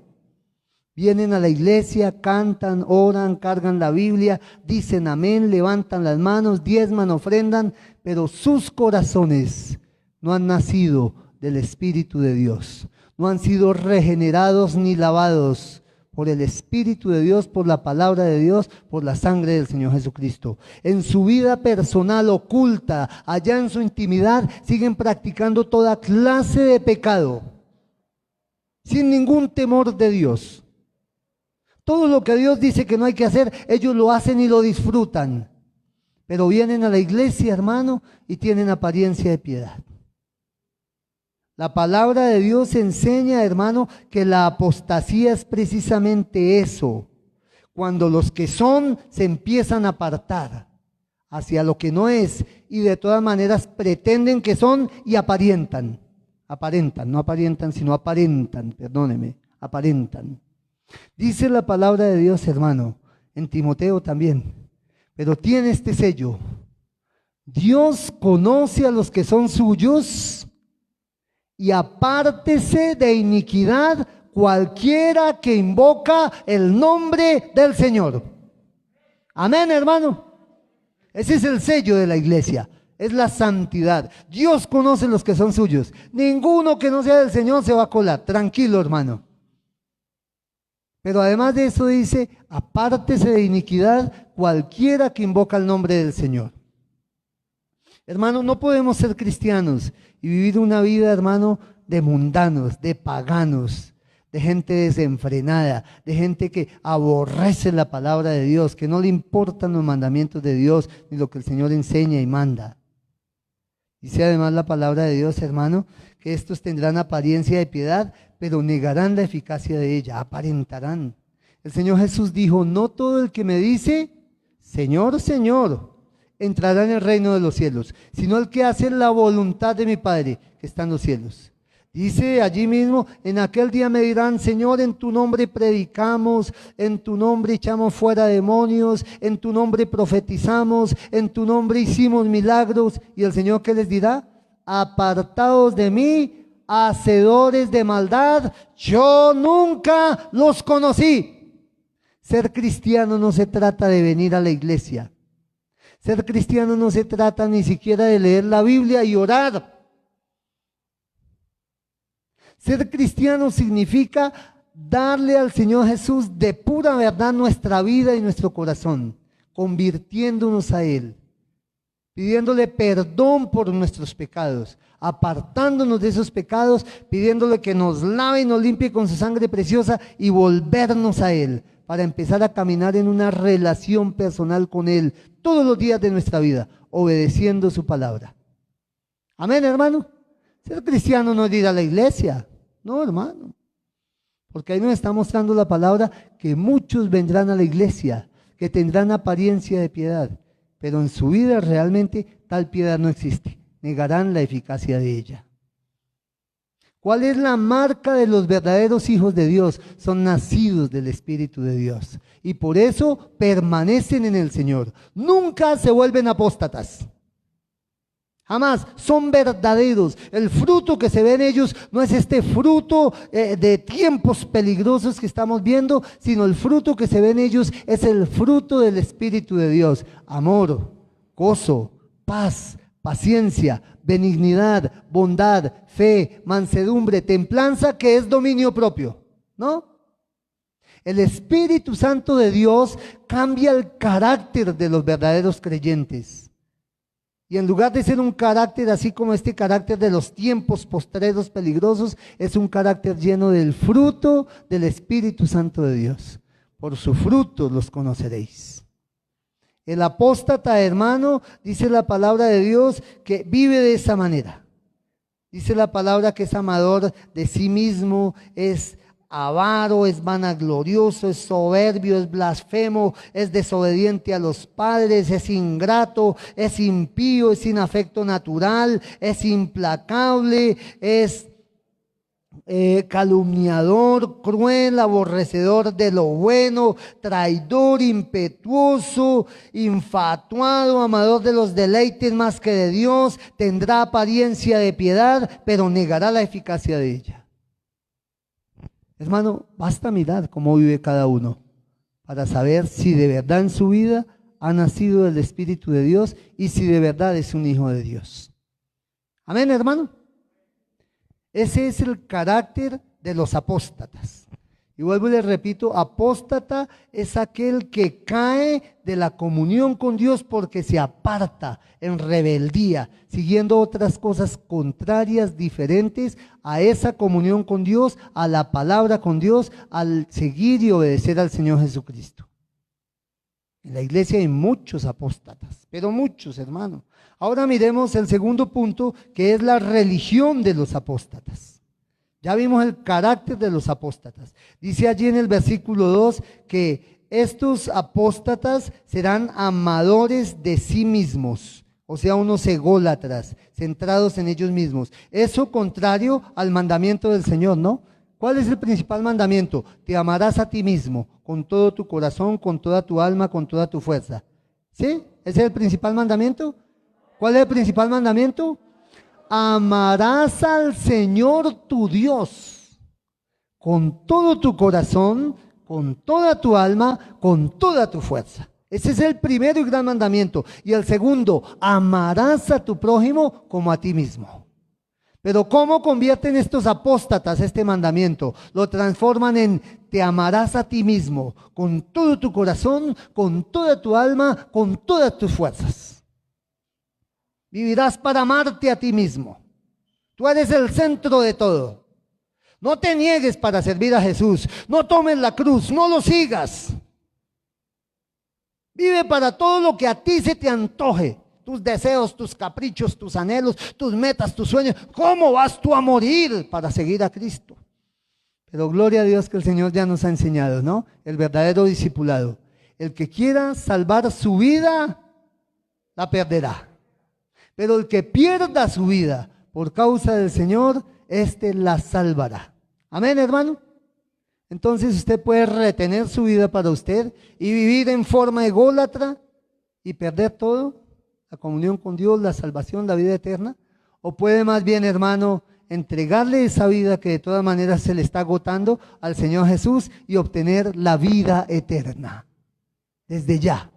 Vienen a la iglesia, cantan, oran, cargan la Biblia, dicen amén, levantan las manos, diezman, ofrendan, pero sus corazones no han nacido del Espíritu de Dios, no han sido regenerados ni lavados por el Espíritu de Dios, por la palabra de Dios, por la sangre del Señor Jesucristo. En su vida personal oculta, allá en su intimidad, siguen practicando toda clase de pecado, sin ningún temor de Dios. Todo lo que Dios dice que no hay que hacer, ellos lo hacen y lo disfrutan. Pero vienen a la iglesia, hermano, y tienen apariencia de piedad. La palabra de Dios enseña, hermano, que la apostasía es precisamente eso. Cuando los que son se empiezan a apartar hacia lo que no es y de todas maneras pretenden que son y aparentan. Aparentan, no aparentan, sino aparentan, perdóneme, aparentan. Dice la palabra de Dios, hermano, en Timoteo también, pero tiene este sello. Dios conoce a los que son suyos y apártese de iniquidad cualquiera que invoca el nombre del Señor. Amén, hermano. Ese es el sello de la iglesia, es la santidad. Dios conoce a los que son suyos. Ninguno que no sea del Señor se va a colar. Tranquilo, hermano. Pero además de eso dice, apártese de iniquidad cualquiera que invoca el nombre del Señor. Hermano, no podemos ser cristianos y vivir una vida, hermano, de mundanos, de paganos, de gente desenfrenada, de gente que aborrece la palabra de Dios, que no le importan los mandamientos de Dios, ni lo que el Señor enseña y manda. Dice además la palabra de Dios, hermano, que estos tendrán apariencia de piedad, pero negarán la eficacia de ella, aparentarán. El Señor Jesús dijo, no todo el que me dice, Señor, Señor, entrará en el reino de los cielos, sino el que hace la voluntad de mi Padre que está en los cielos. Dice allí mismo, en aquel día me dirán, Señor, en tu nombre predicamos, en tu nombre echamos fuera demonios, en tu nombre profetizamos, en tu nombre hicimos milagros. Y el Señor, ¿qué les dirá? Apartados de mí, hacedores de maldad, yo nunca los conocí. Ser cristiano no se trata de venir a la iglesia. Ser cristiano no se trata ni siquiera de leer la Biblia y orar. Ser cristiano significa darle al Señor Jesús de pura verdad nuestra vida y nuestro corazón, convirtiéndonos a Él, pidiéndole perdón por nuestros pecados, apartándonos de esos pecados, pidiéndole que nos lave y nos limpie con su sangre preciosa y volvernos a Él, para empezar a caminar en una relación personal con Él todos los días de nuestra vida, obedeciendo su palabra. Amén, hermano. Ser cristiano no es ir a la iglesia, no, hermano, porque ahí nos está mostrando la palabra que muchos vendrán a la iglesia, que tendrán apariencia de piedad, pero en su vida realmente tal piedad no existe, negarán la eficacia de ella. ¿Cuál es la marca de los verdaderos hijos de Dios? Son nacidos del Espíritu de Dios y por eso permanecen en el Señor, nunca se vuelven apóstatas. Jamás, son verdaderos. El fruto que se ve en ellos no es este fruto de tiempos peligrosos que estamos viendo, sino el fruto que se ve en ellos es el fruto del Espíritu de Dios. Amor, gozo, paz, paciencia, benignidad, bondad, fe, mansedumbre, templanza, que es dominio propio, ¿no? El Espíritu Santo de Dios cambia el carácter de los verdaderos creyentes. Y en lugar de ser un carácter así como este carácter de los tiempos postreros peligrosos, es un carácter lleno del fruto del Espíritu Santo de Dios. Por su fruto los conoceréis. El apóstata, hermano, dice la palabra de Dios que vive de esa manera. Dice la palabra que es amador de sí mismo, es avaro, es vanaglorioso, es soberbio, es blasfemo, es desobediente a los padres, es ingrato, es impío, es sin afecto natural, es implacable, es calumniador, cruel, aborrecedor de lo bueno, traidor, impetuoso, infatuado, amador de los deleites más que de Dios, tendrá apariencia de piedad, pero negará la eficacia de ella. Hermano, basta mirar cómo vive cada uno para saber si de verdad en su vida ha nacido del Espíritu de Dios y si de verdad es un hijo de Dios. Amén, hermano. Ese es el carácter de los apóstatas. Y vuelvo y les repito, apóstata es aquel que cae de la comunión con Dios porque se aparta en rebeldía, siguiendo otras cosas contrarias, diferentes a esa comunión con Dios, a la palabra con Dios, al seguir y obedecer al Señor Jesucristo. En la iglesia hay muchos apóstatas, pero muchos, hermano. Ahora miremos el segundo punto, que es la religión de los apóstatas. Ya vimos el carácter de los apóstatas. Dice allí en el versículo 2 que estos apóstatas serán amadores de sí mismos, o sea, unos ególatras, centrados en ellos mismos. Eso contrario al mandamiento del Señor, ¿no? ¿Cuál es el principal mandamiento? Te amarás a ti mismo, con todo tu corazón, con toda tu alma, con toda tu fuerza. ¿Sí? ¿Ese es el principal mandamiento? ¿Cuál es el principal mandamiento? Amarás al Señor tu Dios con todo tu corazón, con toda tu alma, con toda tu fuerza. Ese es el primero y gran mandamiento. Y el segundo, amarás a tu prójimo como a ti mismo. Pero ¿cómo convierten estos apóstatas este mandamiento? Lo transforman en te amarás a ti mismo con todo tu corazón, con toda tu alma, con todas tus fuerzas. Vivirás para amarte a ti mismo. Tú eres el centro de todo. No te niegues para servir a Jesús. No tomes la cruz, no lo sigas. Vive para todo lo que a ti se te antoje. Tus deseos, tus caprichos, tus anhelos, tus metas, tus sueños. ¿Cómo vas tú a morir para seguir a Cristo? Pero gloria a Dios que el Señor ya nos ha enseñado, ¿no? El verdadero discipulado. El que quiera salvar su vida, la perderá. Pero el que pierda su vida por causa del Señor, éste la salvará. Amén, hermano. Entonces usted puede retener su vida para usted y vivir en forma ególatra y perder todo, la comunión con Dios, la salvación, la vida eterna. O puede más bien, hermano, entregarle esa vida que de todas maneras se le está agotando al Señor Jesús y obtener la vida eterna. Desde ya.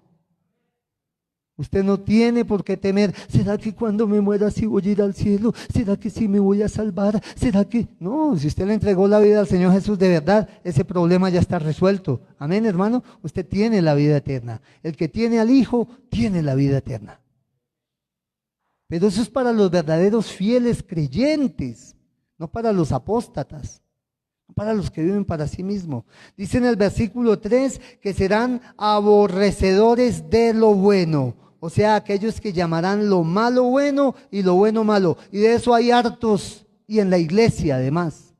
Usted no tiene por qué temer. ¿Será que cuando me muera sí voy a ir al cielo? ¿Será que sí me voy a salvar? ¿Será que...? No, si usted le entregó la vida al Señor Jesús de verdad, ese problema ya está resuelto. Amén, hermano. Usted tiene la vida eterna. El que tiene al Hijo, tiene la vida eterna. Pero eso es para los verdaderos fieles creyentes, no para los apóstatas, no para los que viven para sí mismos. Dice en el versículo 3 que serán aborrecedores de lo bueno. O sea, aquellos que llamarán lo malo bueno y lo bueno malo. Y de eso hay hartos y en la iglesia además.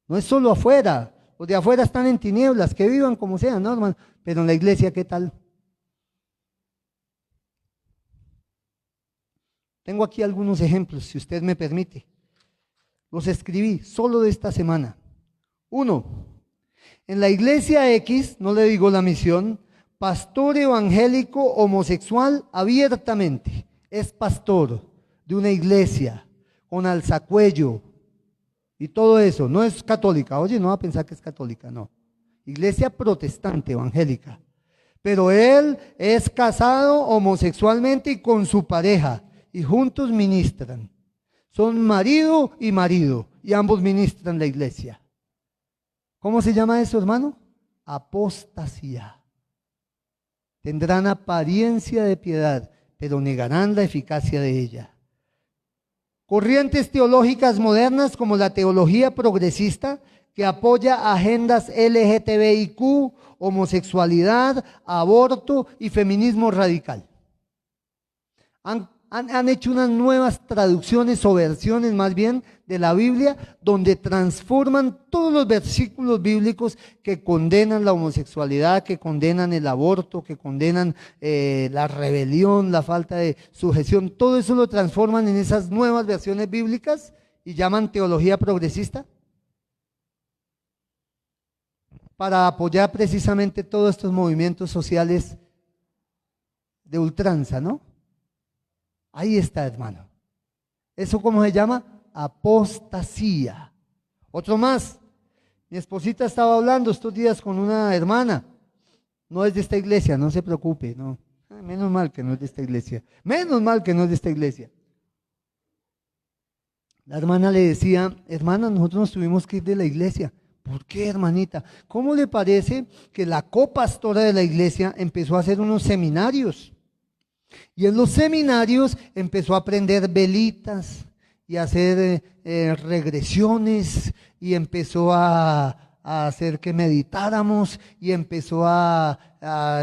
No es solo afuera. Los de afuera están en tinieblas, que vivan como sean, ¿no, hermano? Pero en la iglesia, ¿qué tal? Tengo aquí algunos ejemplos, si usted me permite. Los escribí solo de esta semana. 1. En la iglesia X, no le digo la misión, pastor evangélico homosexual abiertamente. Es pastor de una iglesia con alzacuello y todo eso. No es católica. Oye, no va a pensar que es católica, no. Iglesia protestante evangélica. Pero él es casado homosexualmente y con su pareja y juntos ministran. Son marido y ambos ministran la iglesia. ¿Cómo se llama eso, hermano? apostasía. Tendrán apariencia de piedad, pero negarán la eficacia de ella. Corrientes teológicas modernas como la teología progresista, que apoya agendas LGTBIQ, homosexualidad, aborto y feminismo radical. Han hecho unas nuevas traducciones o versiones más bien de la Biblia, donde transforman todos los versículos bíblicos que condenan la homosexualidad, que condenan el aborto, que condenan la rebelión, la falta de sujeción. Todo eso lo transforman en esas nuevas versiones bíblicas y llaman teología progresista, para apoyar precisamente todos estos movimientos sociales de ultranza, ¿no? Ahí está, hermano. ¿Eso cómo se llama? Apostasía. Otro más. Mi esposita estaba hablando estos días con una hermana. No es de esta iglesia, no se preocupe, no. Menos mal que no es de esta iglesia. Menos mal que no es de esta iglesia. La hermana le decía, hermana, nosotros nos tuvimos que ir de la iglesia. ¿Por qué, hermanita? ¿Cómo le parece que la copastora de la iglesia empezó a hacer unos seminarios? Y en los seminarios empezó a aprender velitas y a hacer regresiones, y empezó a hacer que meditáramos, y empezó a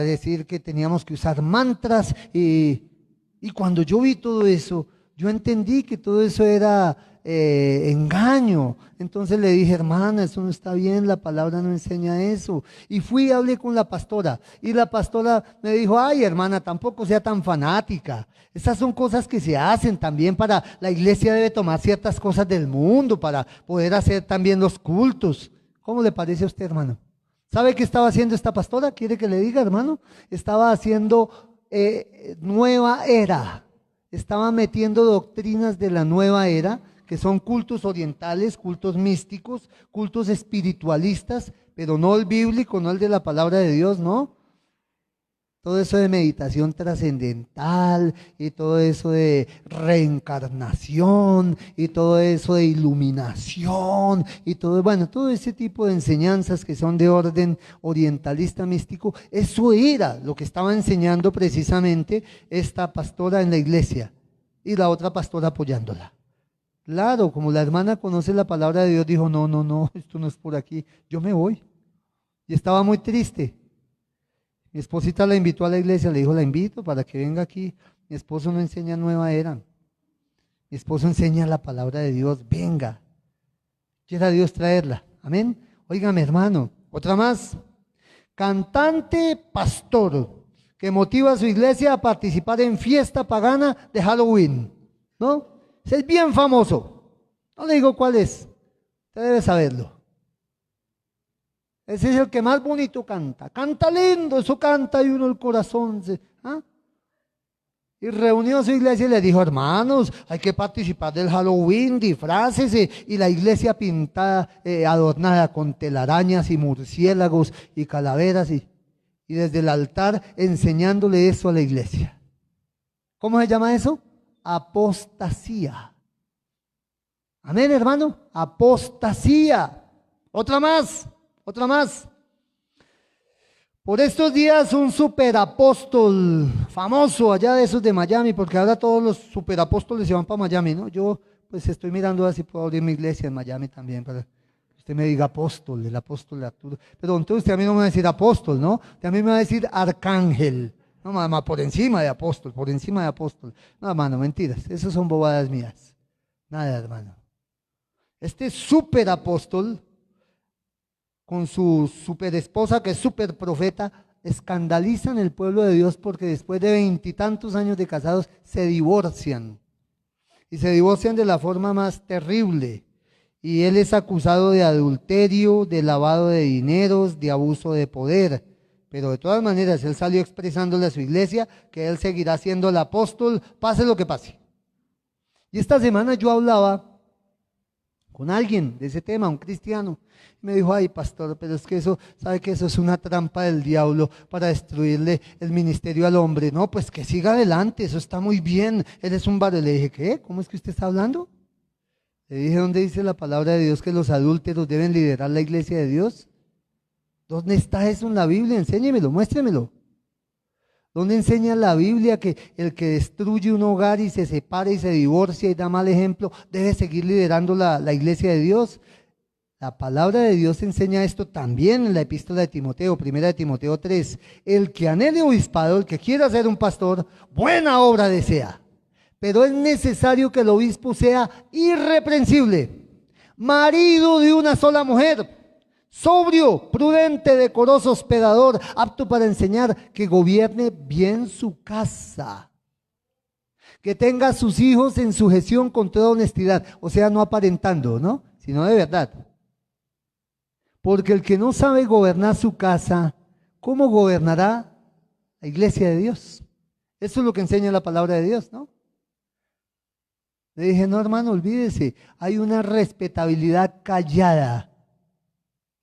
decir que teníamos que usar mantras, y cuando yo vi todo eso, yo entendí que todo eso era engaño. Entonces le dije, hermana, eso no está bien, la palabra no enseña eso. Y fui y hablé con la pastora, y la pastora me dijo, ay, hermana, tampoco sea tan fanática. Estas son cosas que se hacen también para, la iglesia debe tomar ciertas cosas del mundo para poder hacer también los cultos. ¿Cómo le parece a usted, hermano? ¿Sabe qué estaba haciendo esta pastora? ¿Quiere que le diga, hermano? Estaba haciendo nueva era. Estaba metiendo doctrinas de la nueva era, que son cultos orientales, cultos místicos, cultos espiritualistas, pero no el bíblico, no el de la palabra de Dios, ¿no? Todo eso de meditación trascendental, y todo eso de reencarnación, y todo eso de iluminación, y todo ese tipo de enseñanzas que son de orden orientalista místico. Eso era lo que estaba enseñando precisamente esta pastora en la iglesia, y la otra pastora apoyándola. Claro, como la hermana conoce la palabra de Dios, dijo, no, esto no es por aquí, yo me voy. Y estaba muy triste. Mi esposita la invitó a la iglesia, le dijo, la invito para que venga aquí. Mi esposo no enseña nueva era. Mi esposo enseña la palabra de Dios, venga. Quiera Dios traerla. Amén. Óigame, hermano, otra más. Cantante pastor que motiva a su iglesia a participar en fiesta pagana de Halloween, ¿no? Ese es bien famoso. No le digo cuál es. Usted debe saberlo. Ese es el que más bonito canta. Canta lindo, eso canta y uno el corazón. Y reunió a su iglesia y le dijo, hermanos, hay que participar del Halloween, disfrácese. Y la iglesia pintada, adornada con telarañas y murciélagos y calaveras. Y desde el altar enseñándole eso a la iglesia. ¿Cómo se llama eso? Apostasía. Amén, hermano. Apostasía. Otra más. Por estos días un superapóstol famoso allá de esos de Miami, porque ahora todos los superapóstoles se van para Miami, ¿no? Yo pues estoy mirando a ver si puedo abrir mi iglesia en Miami también, para que usted me diga apóstol, el apóstol de Arturo. Pero entonces usted a mí no me va a decir apóstol, ¿no? Usted a mí me va a decir arcángel. No, mamá, por encima de apóstol. No, hermano, mentiras, esas son bobadas mías. Nada, hermano. Este superapóstol, con su super esposa, que es super profeta, escandalizan el pueblo de Dios, porque después de 20 y tantos años de casados se divorcian. Y se divorcian de la forma más terrible. Y él es acusado de adulterio, de lavado de dineros, de abuso de poder. Pero de todas maneras, él salió expresándole a su iglesia que él seguirá siendo el apóstol, pase lo que pase. Y esta semana yo hablaba con alguien de ese tema, un cristiano, y me dijo, ay, pastor, pero es que eso, ¿sabe que eso es una trampa del diablo para destruirle el ministerio al hombre? No, pues que siga adelante, eso está muy bien, él es un varón. Le dije, ¿qué? ¿Cómo es que usted está hablando? Le dije, ¿dónde dice la palabra de Dios que los adúlteros deben liderar la iglesia de Dios? ¿Dónde está eso en la Biblia? Enséñemelo, muéstremelo. ¿Dónde enseña la Biblia que el que destruye un hogar y se separa y se divorcia y da mal ejemplo debe seguir liderando la iglesia de Dios? La palabra de Dios enseña esto también en la epístola de Timoteo, primera de Timoteo 3. El que anhele obispado, el que quiera ser un pastor, buena obra desea. Pero es necesario que el obispo sea irreprensible, marido de una sola mujer, sobrio, prudente, decoroso, hospedador, apto para enseñar, que gobierne bien su casa, que tenga a sus hijos en sujeción con toda honestidad, o sea, no aparentando, ¿no? Sino de verdad. Porque el que no sabe gobernar su casa, ¿cómo gobernará la iglesia de Dios? Eso es lo que enseña la palabra de Dios, ¿no? Le dije, no, hermano, olvídese, hay una respetabilidad callada.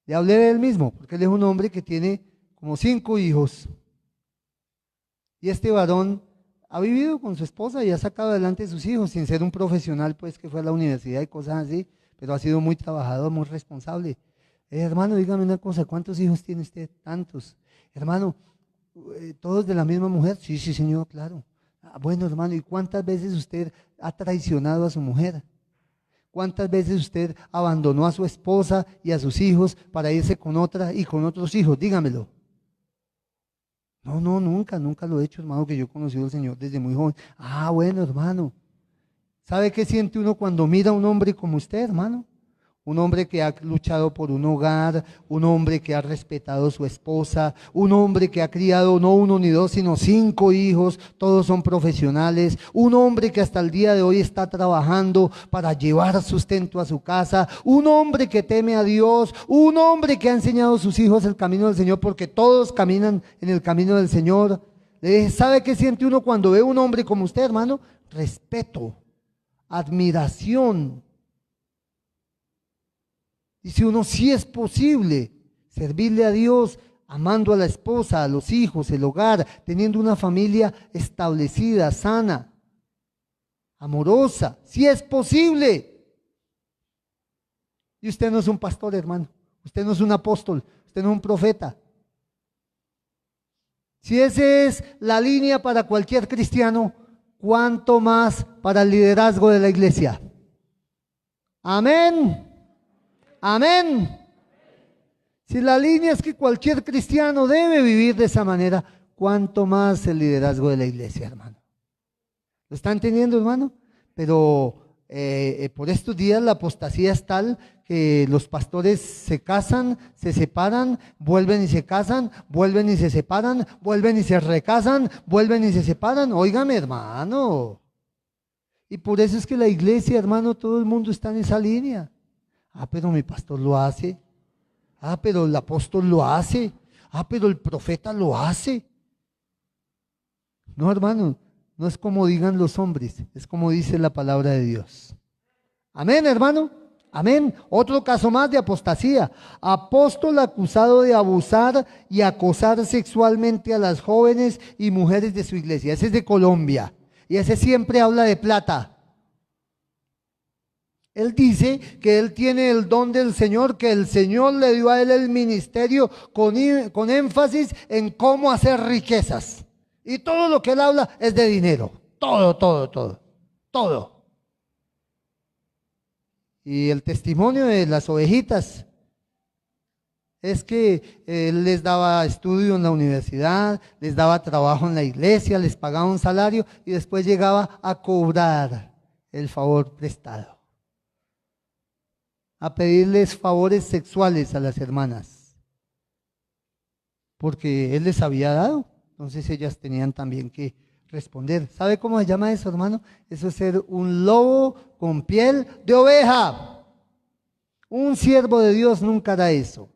Le hablé de él mismo, porque él es un hombre que tiene como 5 hijos. Y este varón ha vivido con su esposa y ha sacado adelante a sus hijos, sin ser un profesional, pues, que fue a la universidad y cosas así, pero ha sido muy trabajador, muy responsable. Hermano, dígame una cosa, ¿cuántos hijos tiene usted? Tantos. Hermano, ¿todos de la misma mujer? Sí, sí, señor, claro. Bueno, hermano, ¿y cuántas veces usted ha traicionado a su mujer? ¿Cuántas veces usted abandonó a su esposa y a sus hijos para irse con otra y con otros hijos? Dígamelo. No, no, nunca, nunca lo he hecho, hermano, que yo he conocido al Señor desde muy joven. Ah, bueno, hermano. ¿Sabe qué siente uno cuando mira a un hombre como usted, hermano? Un hombre que ha luchado por un hogar, un hombre que ha respetado a su esposa, un hombre que ha criado no 1 ni 2, sino 5 hijos, todos son profesionales, un hombre que hasta el día de hoy está trabajando para llevar sustento a su casa, un hombre que teme a Dios, un hombre que ha enseñado a sus hijos el camino del Señor, porque todos caminan en el camino del Señor. Le dije, ¿sabe qué siente uno cuando ve un hombre como usted, hermano? Respeto, admiración. Dice uno, sí es posible servirle a Dios amando a la esposa, a los hijos, el hogar, teniendo una familia establecida, sana, amorosa. Sí es posible. Y usted no es un pastor, hermano. Usted no es un apóstol. Usted no es un profeta. Si esa es la línea para cualquier cristiano, ¿cuánto más para el liderazgo de la iglesia? Amén. Amén. Si la línea es que cualquier cristiano debe vivir de esa manera, ¿cuánto más el liderazgo de la iglesia, hermano? ¿Lo está entendiendo, hermano? Pero por estos días la apostasía es tal que los pastores se casan, se separan, vuelven y se casan, vuelven y se separan, vuelven y se recasan, vuelven y se separan. Óigame, hermano. Y por eso es que la iglesia, hermano, todo el mundo está en esa línea. Ah, pero mi pastor lo hace. Ah, pero el apóstol lo hace. Ah, pero el profeta lo hace. No, hermano, no es como digan los hombres, es como dice la palabra de Dios. Amén, hermano. Amén. Otro caso más de apostasía. Apóstol acusado de abusar y acosar sexualmente a las jóvenes y mujeres de su iglesia. Ese es de Colombia. Y ese siempre habla de plata. Él dice que él tiene el don del Señor, que el Señor le dio a él el ministerio con énfasis en cómo hacer riquezas. Y todo lo que él habla es de dinero. Todo, todo, todo. Todo. Y el testimonio de las ovejitas es que él les daba estudio en la universidad, les daba trabajo en la iglesia, les pagaba un salario y después llegaba a cobrar el favor prestado, a pedirles favores sexuales a las hermanas, porque él les había dado, entonces ellas tenían también que responder. ¿Sabe cómo se llama eso, hermano? Eso es ser un lobo con piel de oveja. Un siervo de Dios nunca hará eso.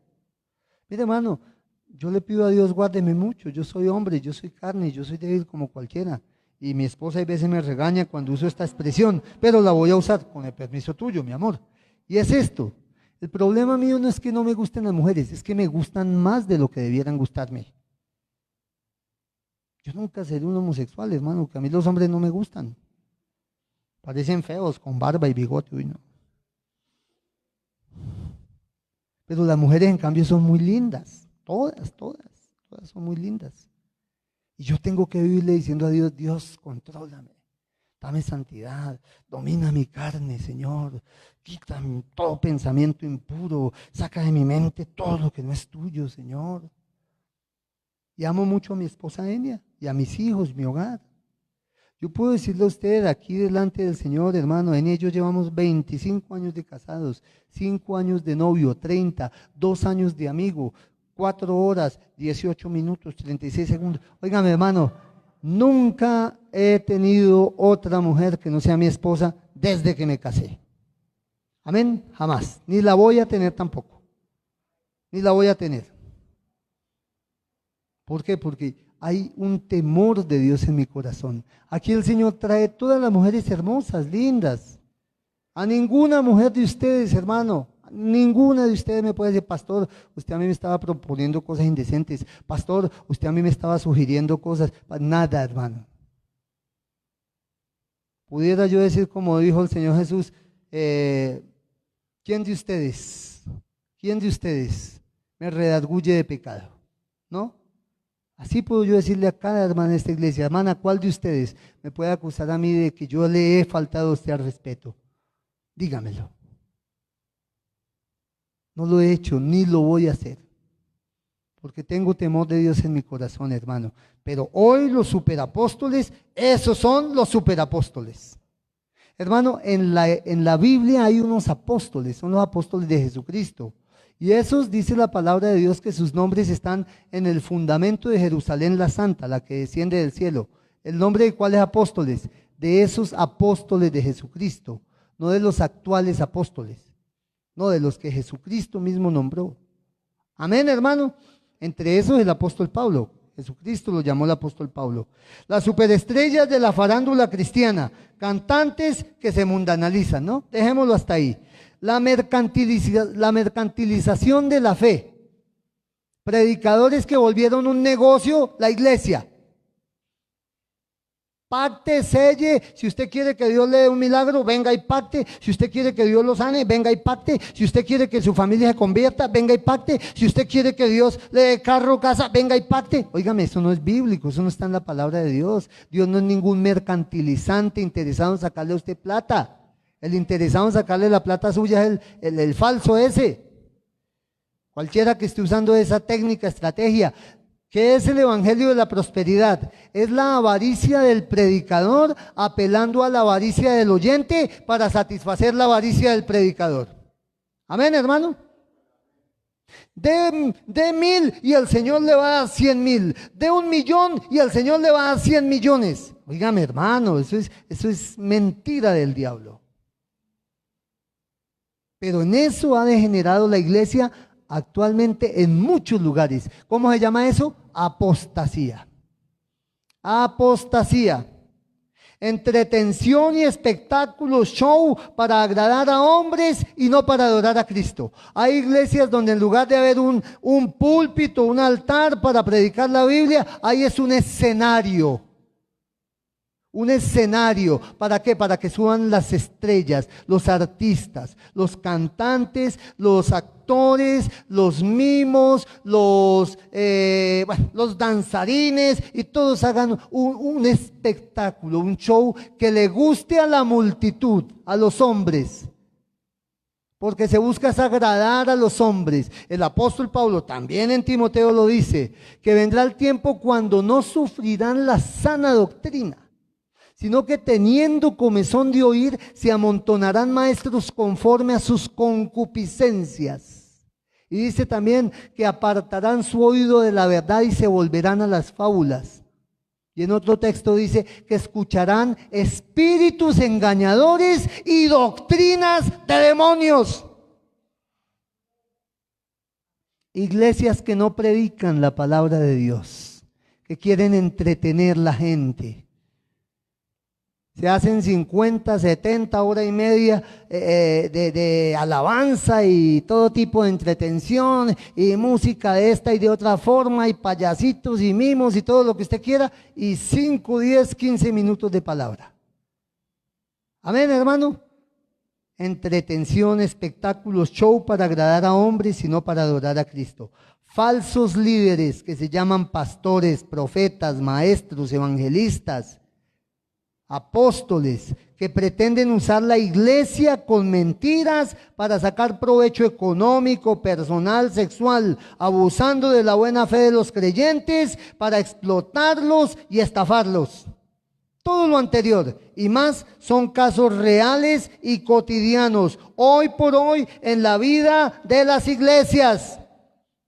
Mire, hermano, yo le pido a Dios, guárdeme mucho, yo soy hombre, yo soy carne, yo soy débil como cualquiera. Y mi esposa a veces me regaña cuando uso esta expresión, pero la voy a usar con el permiso tuyo, mi amor. Y es esto, el problema mío no es que no me gusten las mujeres, es que me gustan más de lo que debieran gustarme. Yo nunca seré un homosexual, hermano, que a mí los hombres no me gustan. Parecen feos, con barba y bigote, uy, no. Pero las mujeres en cambio son muy lindas. todas son muy lindas. Y yo tengo que vivirle diciendo a Dios, Dios, contrólame, dame santidad, domina mi carne, Señor, quita todo pensamiento impuro, saca de mi mente todo lo que no es tuyo, Señor. Y amo mucho a mi esposa Enia y a mis hijos, mi hogar. Yo puedo decirle a usted aquí delante del Señor, hermano, Enia y yo llevamos 25 años de casados, 5 años de novio, 30, 2 años de amigo, 4 horas, 18 minutos, 36 segundos. Óigame, hermano, nunca he tenido otra mujer que no sea mi esposa desde que me casé. Amén, jamás. Ni la voy a tener tampoco. Ni la voy a tener. ¿Por qué? Porque hay un temor de Dios en mi corazón. Aquí el Señor trae todas las mujeres hermosas, lindas. A ninguna mujer de ustedes, hermano, ninguna de ustedes me puede decir, pastor, usted a mí me estaba proponiendo cosas indecentes. Pastor, usted a mí me estaba sugiriendo cosas. Nada, hermano. Pudiera yo decir, como dijo el Señor Jesús, ¿quién de ustedes me redarguye de pecado? ¿No? Así puedo yo decirle a cada hermana de esta iglesia, hermana, ¿cuál de ustedes me puede acusar a mí de que yo le he faltado a usted al respeto? Dígamelo. No lo he hecho, ni lo voy a hacer, porque tengo temor de Dios en mi corazón, hermano. Pero hoy los superapóstoles, esos son los superapóstoles. Hermano, en la Biblia hay unos apóstoles, son los apóstoles de Jesucristo. Y esos, dice la palabra de Dios, que sus nombres están en el fundamento de Jerusalén la Santa, la que desciende del cielo. ¿El nombre de cuáles apóstoles? De esos apóstoles de Jesucristo, no de los actuales apóstoles, no, de los que Jesucristo mismo nombró. Amén, hermano. Entre esos el apóstol Pablo. Jesucristo lo llamó el apóstol Pablo. Las superestrellas de la farándula cristiana, cantantes que se mundanalizan, ¿no? Dejémoslo hasta ahí. La mercantilización de la fe. Predicadores que volvieron un negocio la iglesia. Pacte, selle. Si usted quiere que Dios le dé un milagro, venga y pacte. Si usted quiere que Dios lo sane, venga y pacte. Si usted quiere que su familia se convierta, venga y pacte. Si usted quiere que Dios le dé carro, casa, venga y pacte. Óigame, eso no es bíblico, eso no está en la palabra de Dios. Dios no es ningún mercantilizante interesado en sacarle a usted plata. El interesado en sacarle la plata suya es el falso ese. Cualquiera que esté usando esa técnica, estrategia. ¿Qué es el evangelio de la prosperidad? Es la avaricia del predicador apelando a la avaricia del oyente para satisfacer la avaricia del predicador. Amén, hermano. De 1,000 y el Señor le va a dar 100,000. De 1,000,000 y el Señor le va a dar 100 millones. Óigame, hermano, eso es mentira del diablo. Pero en eso ha degenerado la iglesia actualmente en muchos lugares. ¿Cómo se llama eso? Apostasía. Apostasía. Entretención y espectáculos, show para agradar a hombres y no para adorar a Cristo. Hay iglesias donde en lugar de haber un púlpito, un altar para predicar la Biblia, ahí es un escenario. Un escenario, ¿para qué? Para que suban las estrellas, los artistas, los cantantes, los actores, los mimos, los danzarines, y todos hagan un espectáculo, un show que le guste a la multitud, a los hombres. Porque se busca es agradar a los hombres. El apóstol Pablo también en Timoteo lo dice, que vendrá el tiempo cuando no sufrirán la sana doctrina, sino que teniendo comezón de oír, se amontonarán maestros conforme a sus concupiscencias. Y dice también que apartarán su oído de la verdad y se volverán a las fábulas. Y en otro texto dice que escucharán espíritus engañadores y doctrinas de demonios. Iglesias que no predican la palabra de Dios, que quieren entretener la gente. Se hacen 50, 70, hora y media de alabanza y todo tipo de entretención y música de esta y de otra forma y payasitos y mimos y todo lo que usted quiera y 5, 10, 15 minutos de palabra. Amén, hermano. entretención, espectáculos, show para agradar a hombres, sino para adorar a Cristo. Falsos líderes que se llaman pastores, profetas, maestros, evangelistas, apóstoles, que pretenden usar la iglesia con mentiras para sacar provecho económico, personal, sexual, abusando de la buena fe de los creyentes para explotarlos y estafarlos. Todo lo anterior y más son casos reales y cotidianos, hoy por hoy en la vida de las iglesias.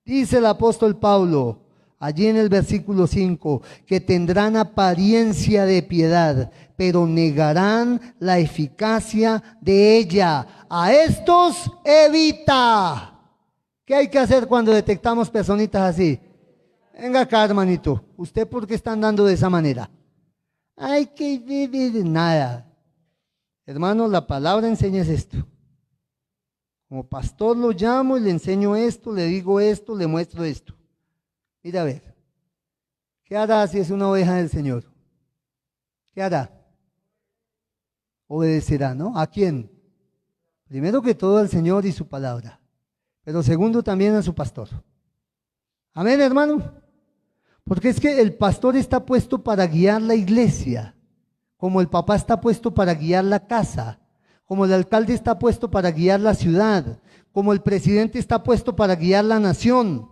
Dice el apóstol Pablo, allí en el versículo 5, que tendrán apariencia de piedad, pero negarán la eficacia de ella. A estos evita. ¿Qué hay que hacer cuando detectamos personitas así? Venga acá, hermanito, ¿usted por qué está andando de esa manera? Hay que vivir nada. Hermanos, la palabra enseña es esto. Como pastor lo llamo y le enseño esto, le digo esto, le muestro esto. Mira a ver, ¿qué hará si es una oveja del Señor? ¿Qué hará? Obedecerá, ¿no? ¿A quién? Primero que todo al Señor y su palabra, pero segundo también a su pastor. Amén, hermano. Porque es que el pastor está puesto para guiar la iglesia, como el papá está puesto para guiar la casa, como el alcalde está puesto para guiar la ciudad, como el presidente está puesto para guiar la nación.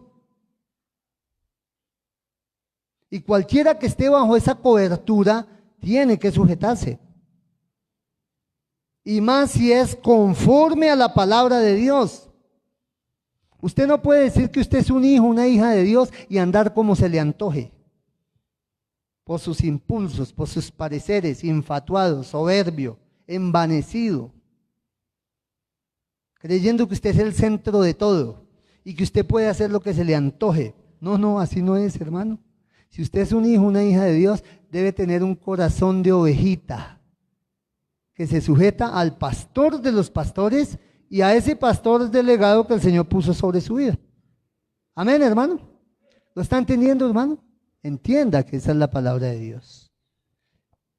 Y cualquiera que esté bajo esa cobertura tiene que sujetarse. Y más si es conforme a la palabra de Dios. Usted no puede decir que usted es un hijo, una hija de Dios y andar como se le antoje. Por sus impulsos, por sus pareceres, infatuado, soberbio, envanecido. Creyendo que usted es el centro de todo y que usted puede hacer lo que se le antoje. No, no, así no es, hermano. Si usted es un hijo, una hija de Dios, debe tener un corazón de ovejita que se sujeta al pastor de los pastores y a ese pastor delegado que el Señor puso sobre su vida. Amén, hermano. ¿Lo está entendiendo, hermano? Entienda que esa es la palabra de Dios.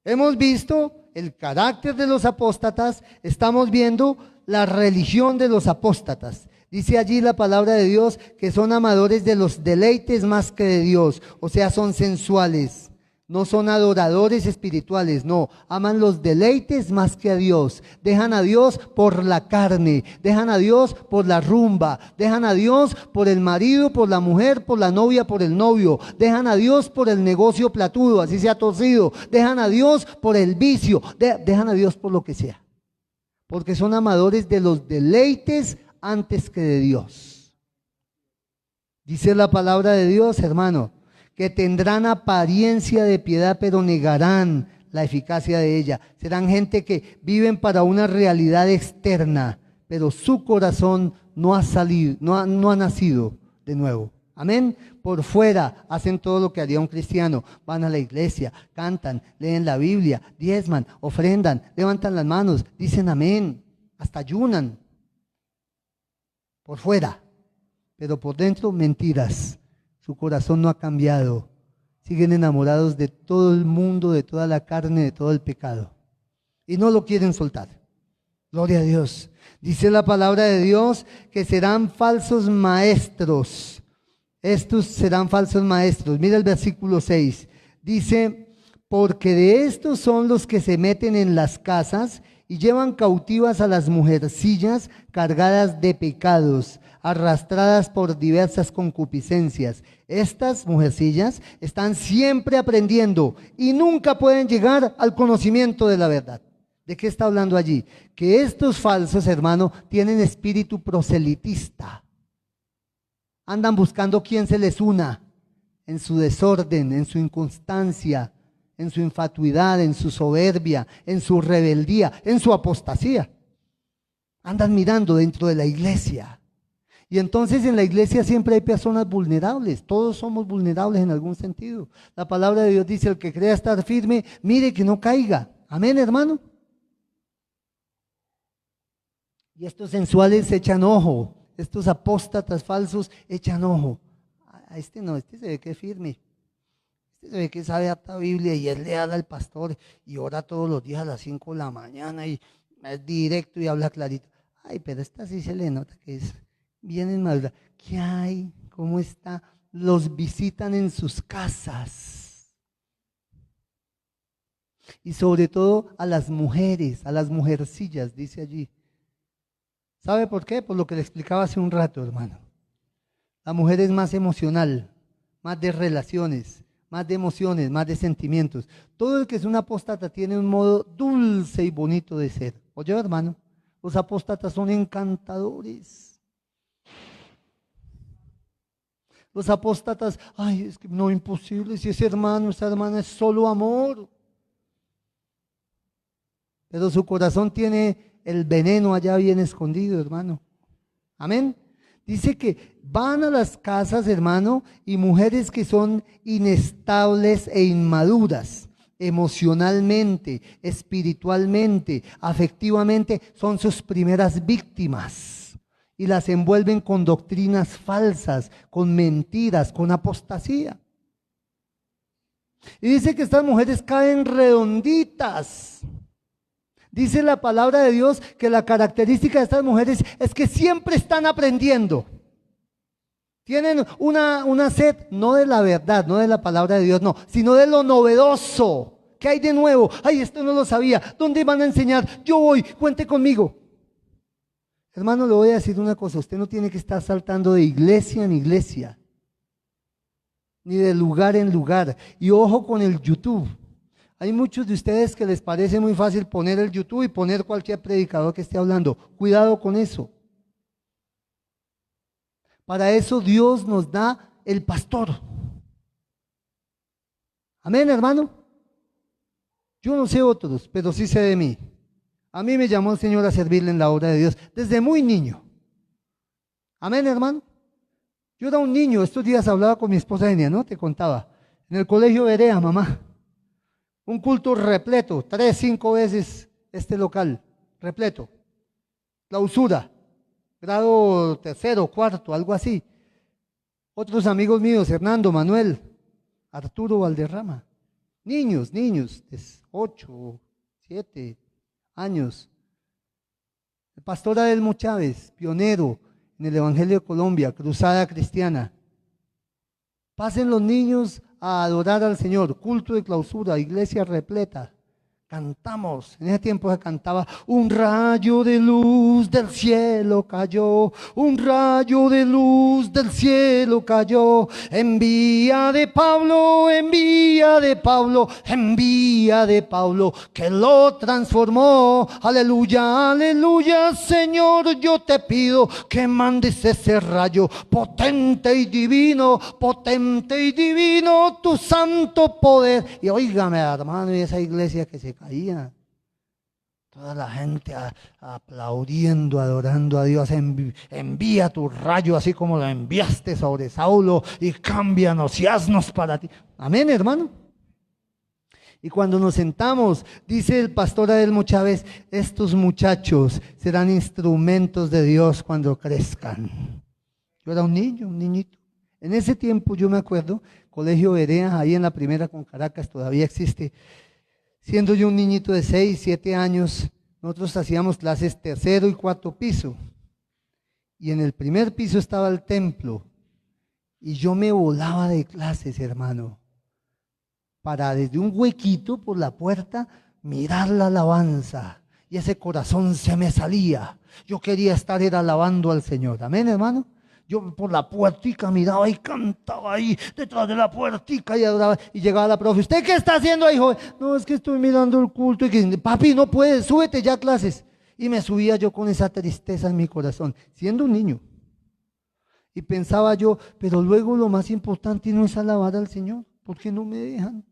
Hemos visto el carácter de los apóstatas, estamos viendo la religión de los apóstatas. Dice allí la palabra de Dios que son amadores de los deleites más que de Dios, o sea, son sensuales. No son adoradores espirituales, no, aman los deleites más que a Dios. Dejan a Dios por la carne, dejan a Dios por la rumba, dejan a Dios por el marido, por la mujer, por la novia, por el novio, dejan a Dios por el negocio platudo, así sea torcido, dejan a Dios por el vicio, dejan a Dios por lo que sea. Porque son amadores de los deleites antes que de Dios. Dice la palabra de Dios, hermano, que tendrán apariencia de piedad, pero negarán la eficacia de ella. Serán gente que viven para una realidad externa, pero su corazón no ha salido, no ha nacido de nuevo. Amén. Por fuera hacen todo lo que haría un cristiano. Van a la iglesia, cantan, leen la Biblia, diezman, ofrendan, levantan las manos, dicen amén, hasta ayunan. Por fuera, pero por dentro mentiras. Su corazón no ha cambiado. Siguen enamorados de todo el mundo, de toda la carne, de todo el pecado. Y no lo quieren soltar. Gloria a Dios. Dice la palabra de Dios que serán falsos maestros. Estos serán falsos maestros. Mira el versículo 6. Dice, porque de estos son los que se meten en las casas y llevan cautivas a las mujercillas cargadas de pecados, arrastradas por diversas concupiscencias. Estas mujercillas están siempre aprendiendo y nunca pueden llegar al conocimiento de la verdad. ¿De qué está hablando allí? Que estos falsos, hermano, tienen espíritu proselitista. Andan buscando quién se les una en su desorden, en su inconstancia, en su infatuidad, en su soberbia, en su rebeldía, en su apostasía. Andan mirando dentro de la iglesia. Y entonces en la iglesia siempre hay personas vulnerables. Todos somos vulnerables en algún sentido. La palabra de Dios dice, el que crea estar firme, mire que no caiga. Amén, hermano. Y estos sensuales echan ojo. Estos apóstatas falsos echan ojo. A este no, este se ve que es firme. Este se ve que sabe harta Biblia y es leal al pastor y ora todos los días a las 5 de la mañana y es directo y habla clarito. Ay, pero esta sí se le nota que es bien inmadura. ¿Qué hay? ¿Cómo está? Los visitan en sus casas. Y sobre todo a las mujeres, a las mujercillas, dice allí. ¿Sabe por qué? Por lo que le explicaba hace un rato, hermano. La mujer es más emocional, más de relaciones, más de emociones, más de sentimientos. Todo el que es un apóstata tiene un modo dulce y bonito de ser. Oye, hermano, los apóstatas son encantadores. Los apóstatas, ay, es que no, imposible, si ese hermano, esa hermana es solo amor. Pero su corazón tiene el veneno allá bien escondido, hermano. Amén. Dice que van a las casas, hermano, y mujeres que son inestables e inmaduras, emocionalmente, espiritualmente, afectivamente, son sus primeras víctimas. Y las envuelven con doctrinas falsas, con mentiras, con apostasía. Y dice que estas mujeres caen redonditas. Dice la palabra de Dios que la característica de estas mujeres es que siempre están aprendiendo. Tienen una sed, no de la verdad, no de la palabra de Dios, no, sino de lo novedoso. ¿Qué hay de nuevo? Ay, esto no lo sabía. ¿Dónde van a enseñar? Yo voy, cuente conmigo. Hermano, le voy a decir una cosa. Usted no tiene que estar saltando de iglesia en iglesia, ni de lugar en lugar. Y ojo con el YouTube. Hay muchos de ustedes que les parece muy fácil poner el YouTube y poner cualquier predicador que esté hablando. Cuidado con eso. Para eso Dios nos da el pastor. Amén, hermano. Yo no sé otros, pero sí sé de mí. A mí me llamó el Señor a servirle en la obra de Dios desde muy niño. Amén, hermano. Yo era un niño, estos días hablaba con mi esposa Enia, ¿no? Te contaba. En el colegio Berea, mamá. Un culto repleto, 3, 5 veces este local, repleto. Clausura, grado tercero, cuarto, algo así. Otros amigos míos, Hernando, Manuel, Arturo Valderrama. Niños, de 8, 7 años. El pastor Adelmo Chávez, pionero en el Evangelio de Colombia, cruzada cristiana. Pasen los niños a adorar al Señor, culto de clausura, iglesia repleta. Cantamos, en ese tiempo se cantaba, un rayo de luz del cielo cayó, un rayo de luz del cielo cayó, envía de Pablo, envía de Pablo, envía de Pablo, que lo transformó, aleluya, aleluya, Señor, yo te pido que mandes ese rayo potente y divino, tu santo poder. Y óigame, hermano, y esa iglesia que se caía, toda la gente aplaudiendo, adorando a Dios. Envía tu rayo así como lo enviaste sobre Saulo y cámbianos y haznos para ti. Amén, hermano. Y cuando nos sentamos, dice el pastor Adelmo Chávez, estos muchachos serán instrumentos de Dios cuando crezcan. Yo era un niño, un niñito. En ese tiempo yo me acuerdo, Colegio Berea, ahí en la primera con Caracas, todavía existe. Siendo yo un niñito de 6, 7 años, nosotros hacíamos clases tercero y cuarto piso. Y en el primer piso estaba el templo. Y yo me volaba de clases, hermano, para desde un huequito por la puerta mirar la alabanza. Y ese corazón se me salía. Yo quería estar alabando al Señor. Amén, hermano. Yo por la puertica miraba y cantaba ahí detrás de la puertica y adoraba. Y llegaba la profe, ¿usted qué está haciendo ahí, joven? No, es que estoy mirando el culto. Y que, papi, no puedes, súbete ya a clases. Y me subía yo con esa tristeza en mi corazón, siendo un niño. Y pensaba yo, pero luego lo más importante no es alabar al Señor. ¿Por qué no me dejan?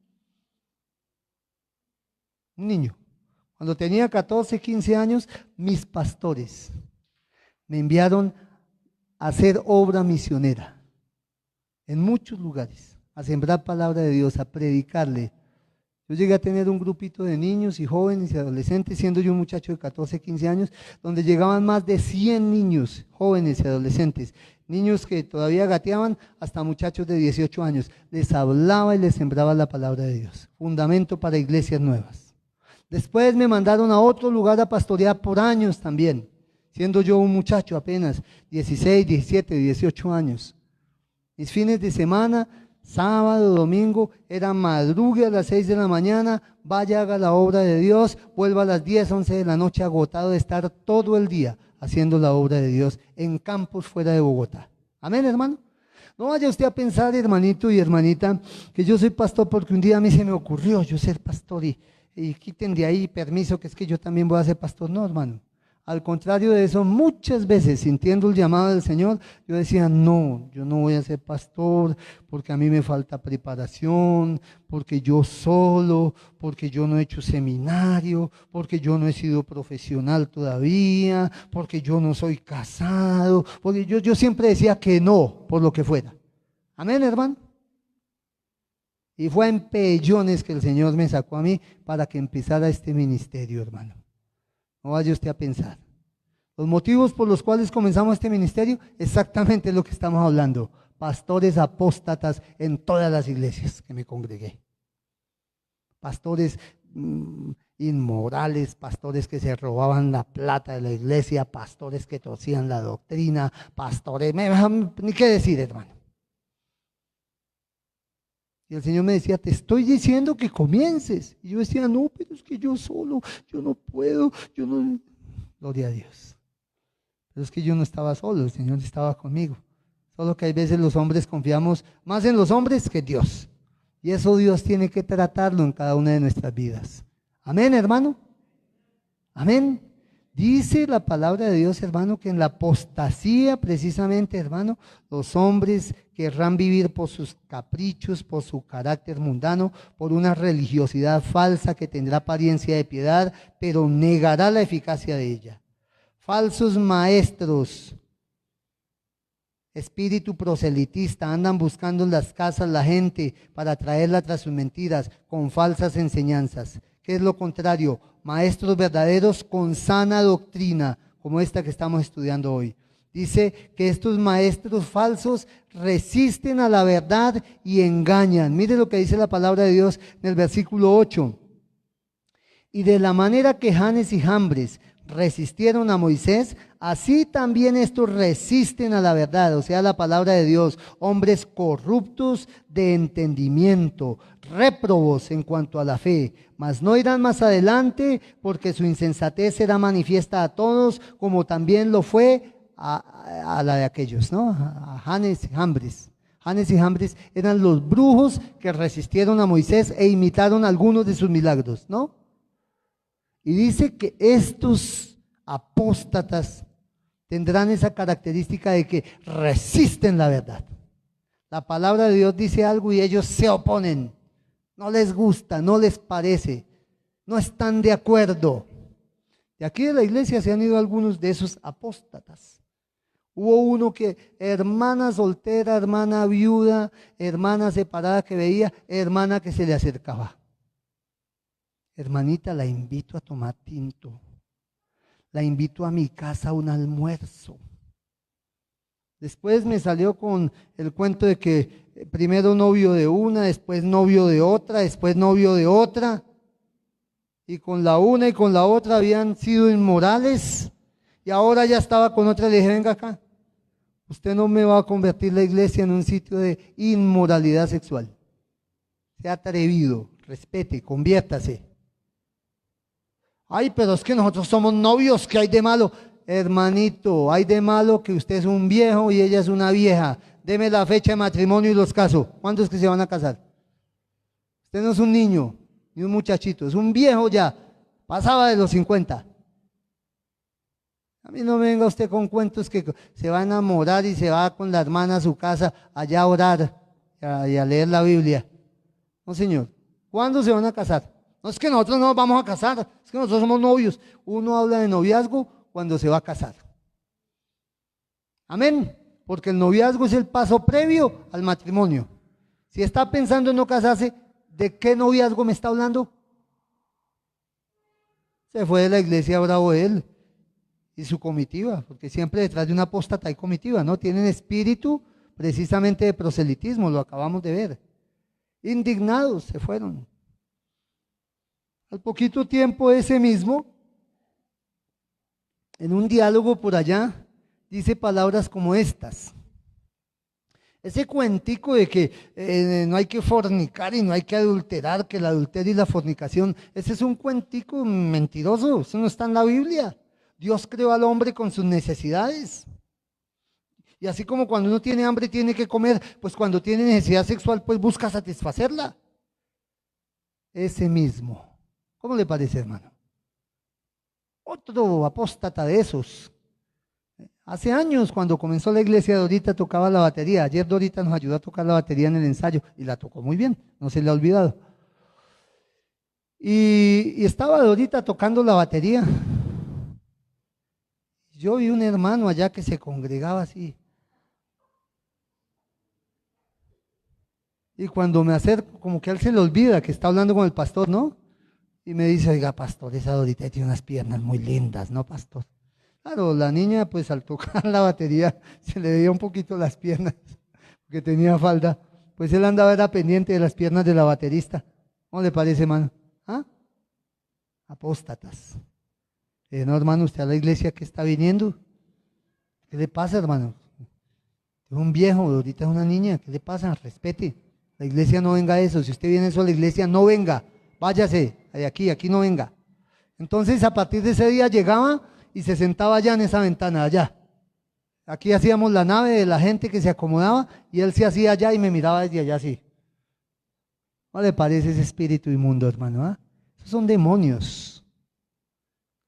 Un niño. Cuando tenía 14, 15 años, mis pastores me enviaron a hacer obra misionera en muchos lugares, a sembrar palabra de Dios, a predicarle. Yo llegué a tener un grupito de niños y jóvenes y adolescentes, siendo yo un muchacho de 14, 15 años, donde llegaban más de 100 niños, jóvenes y adolescentes, niños que todavía gateaban, hasta muchachos de 18 años. Les hablaba y les sembraba la palabra de Dios, fundamento para iglesias nuevas. Después me mandaron a otro lugar a pastorear por años también, siendo yo un muchacho apenas, 16, 17, 18 años. Mis fines de semana, sábado, domingo, era madrugue a las 6 de la mañana, vaya, haga la obra de Dios, vuelva a las 10, 11 de la noche agotado de estar todo el día haciendo la obra de Dios en campos fuera de Bogotá. Amén, hermano. No vaya usted a pensar, hermanito y hermanita, que yo soy pastor porque un día a mí se me ocurrió yo ser pastor y quiten de ahí permiso que es que yo también voy a ser pastor. No, hermano. Al contrario de eso, muchas veces sintiendo el llamado del Señor, yo decía, no, yo no voy a ser pastor porque a mí me falta preparación, porque yo solo, porque yo no he hecho seminario, porque yo no he sido profesional todavía, porque yo no soy casado, porque yo siempre decía que no, por lo que fuera. Amén, hermano. Y fue a empellones que el Señor me sacó a mí para que empezara este ministerio, hermano. No vaya usted a pensar. Los motivos por los cuales comenzamos este ministerio, exactamente es lo que estamos hablando. Pastores apóstatas en todas las iglesias que me congregué. Pastores inmorales, pastores que se robaban la plata de la iglesia, pastores que torcían la doctrina, pastores, ni qué decir, hermano. Y el Señor me decía, te estoy diciendo que comiences. Y yo decía, no, pero es que yo solo, yo no puedo, yo no. Gloria a Dios. Pero es que yo no estaba solo, el Señor estaba conmigo. Solo que hay veces los hombres confiamos más en los hombres que en Dios. Y eso Dios tiene que tratarlo en cada una de nuestras vidas. Amén, hermano. Amén. Dice la palabra de Dios, hermano, que en la apostasía, precisamente, hermano, los hombres querrán vivir por sus caprichos, por su carácter mundano, por una religiosidad falsa que tendrá apariencia de piedad, pero negará la eficacia de ella. Falsos maestros, espíritu proselitista, andan buscando en las casas la gente para traerla tras sus mentiras con falsas enseñanzas. ¿Qué es lo contrario? Maestros verdaderos con sana doctrina, como esta que estamos estudiando hoy. Dice que estos maestros falsos resisten a la verdad y engañan. Mire lo que dice la palabra de Dios en el versículo 8. Y de la manera que Janes y Jambres resistieron a Moisés, así también estos resisten a la verdad, o sea, la palabra de Dios. Hombres corruptos de entendimiento, réprobos en cuanto a la fe, mas no irán más adelante, porque su insensatez será manifiesta a todos, como también lo fue a la de aquellos, ¿no? A Janes y Jambres. Janes y Jambres eran los brujos que resistieron a Moisés e imitaron algunos de sus milagros, ¿no? Y dice que estos apóstatas tendrán esa característica de que resisten la verdad. La palabra de Dios dice algo y ellos se oponen. No les gusta, no les parece, no están de acuerdo. De aquí de la iglesia se han ido algunos de esos apóstatas. Hubo uno que, hermana soltera, hermana viuda, hermana separada que veía, hermana que se le acercaba. Hermanita, la invito a tomar tinto. La invito a mi casa a un almuerzo. Después me salió con el cuento de que primero novio de una, después novio de otra, después novio de otra. Y con la una y con la otra habían sido inmorales. Y ahora ya estaba con otra y le dije, venga acá. Usted no me va a convertir la iglesia en un sitio de inmoralidad sexual. Sea atrevido, respete, conviértase. Ay, pero es que nosotros somos novios, ¿qué hay de malo? Hermanito, hay de malo que usted es un viejo y ella es una vieja. Deme la fecha de matrimonio y los caso. ¿Cuántos que se van a casar? Usted no es un niño, ni un muchachito, es un viejo ya, pasaba de los 50. A mí no me venga usted con cuentos que se va a enamorar y se va con la hermana a su casa allá a orar y a leer la Biblia. No, señor. ¿Cuándo se van a casar? No es que nosotros no nos vamos a casar, es que nosotros somos novios. Uno habla de noviazgo cuando se va a casar. Amén. Porque el noviazgo es el paso previo al matrimonio. Si está pensando en no casarse, ¿de qué noviazgo me está hablando? Se fue de la iglesia bravo él y su comitiva, porque siempre detrás de una apóstata hay comitiva, ¿no? Tienen espíritu precisamente de proselitismo, lo acabamos de ver. Indignados se fueron. Al poquito tiempo ese mismo, en un diálogo por allá, dice palabras como estas. Ese cuentico de que no hay que fornicar y no hay que adulterar, que el adulterio y la fornicación, ese es un cuentico mentiroso, eso no está en la Biblia. Dios creó al hombre con sus necesidades. Y así como cuando uno tiene hambre tiene que comer, pues cuando tiene necesidad sexual, pues busca satisfacerla. Ese mismo. ¿Cómo le parece, hermano? Otro apóstata de esos. Hace años, cuando comenzó la iglesia, Dorita tocaba la batería. Ayer Dorita nos ayudó a tocar la batería en el ensayo y la tocó muy bien, no se le ha olvidado. Y estaba Dorita tocando la batería. Yo vi un hermano allá que se congregaba así. Y cuando me acerco, como que a él se le olvida que está hablando con el pastor, ¿no? Y me dice, oiga, pastor, esa Dorita tiene unas piernas muy lindas, ¿no, pastor? Claro, la niña, pues al tocar la batería, se le veía un poquito las piernas, porque tenía falda. Pues él andaba, era pendiente de las piernas de la baterista. ¿Cómo le parece, hermano? ¿Ah? Apóstatas. No, hermano, usted a la iglesia que está viniendo. ¿Qué le pasa, hermano? Es un viejo, ahorita es una niña. ¿Qué le pasa? Respete. La iglesia no venga a eso. Si usted viene eso a la iglesia, no venga. Váyase de aquí no venga. Entonces, a partir de ese día llegaba y se sentaba allá en esa ventana, allá. Aquí hacíamos la nave de la gente que se acomodaba y él se hacía allá y me miraba desde allá así. ¿No le parece ese espíritu inmundo, hermano? ¿Ah? Esos son demonios.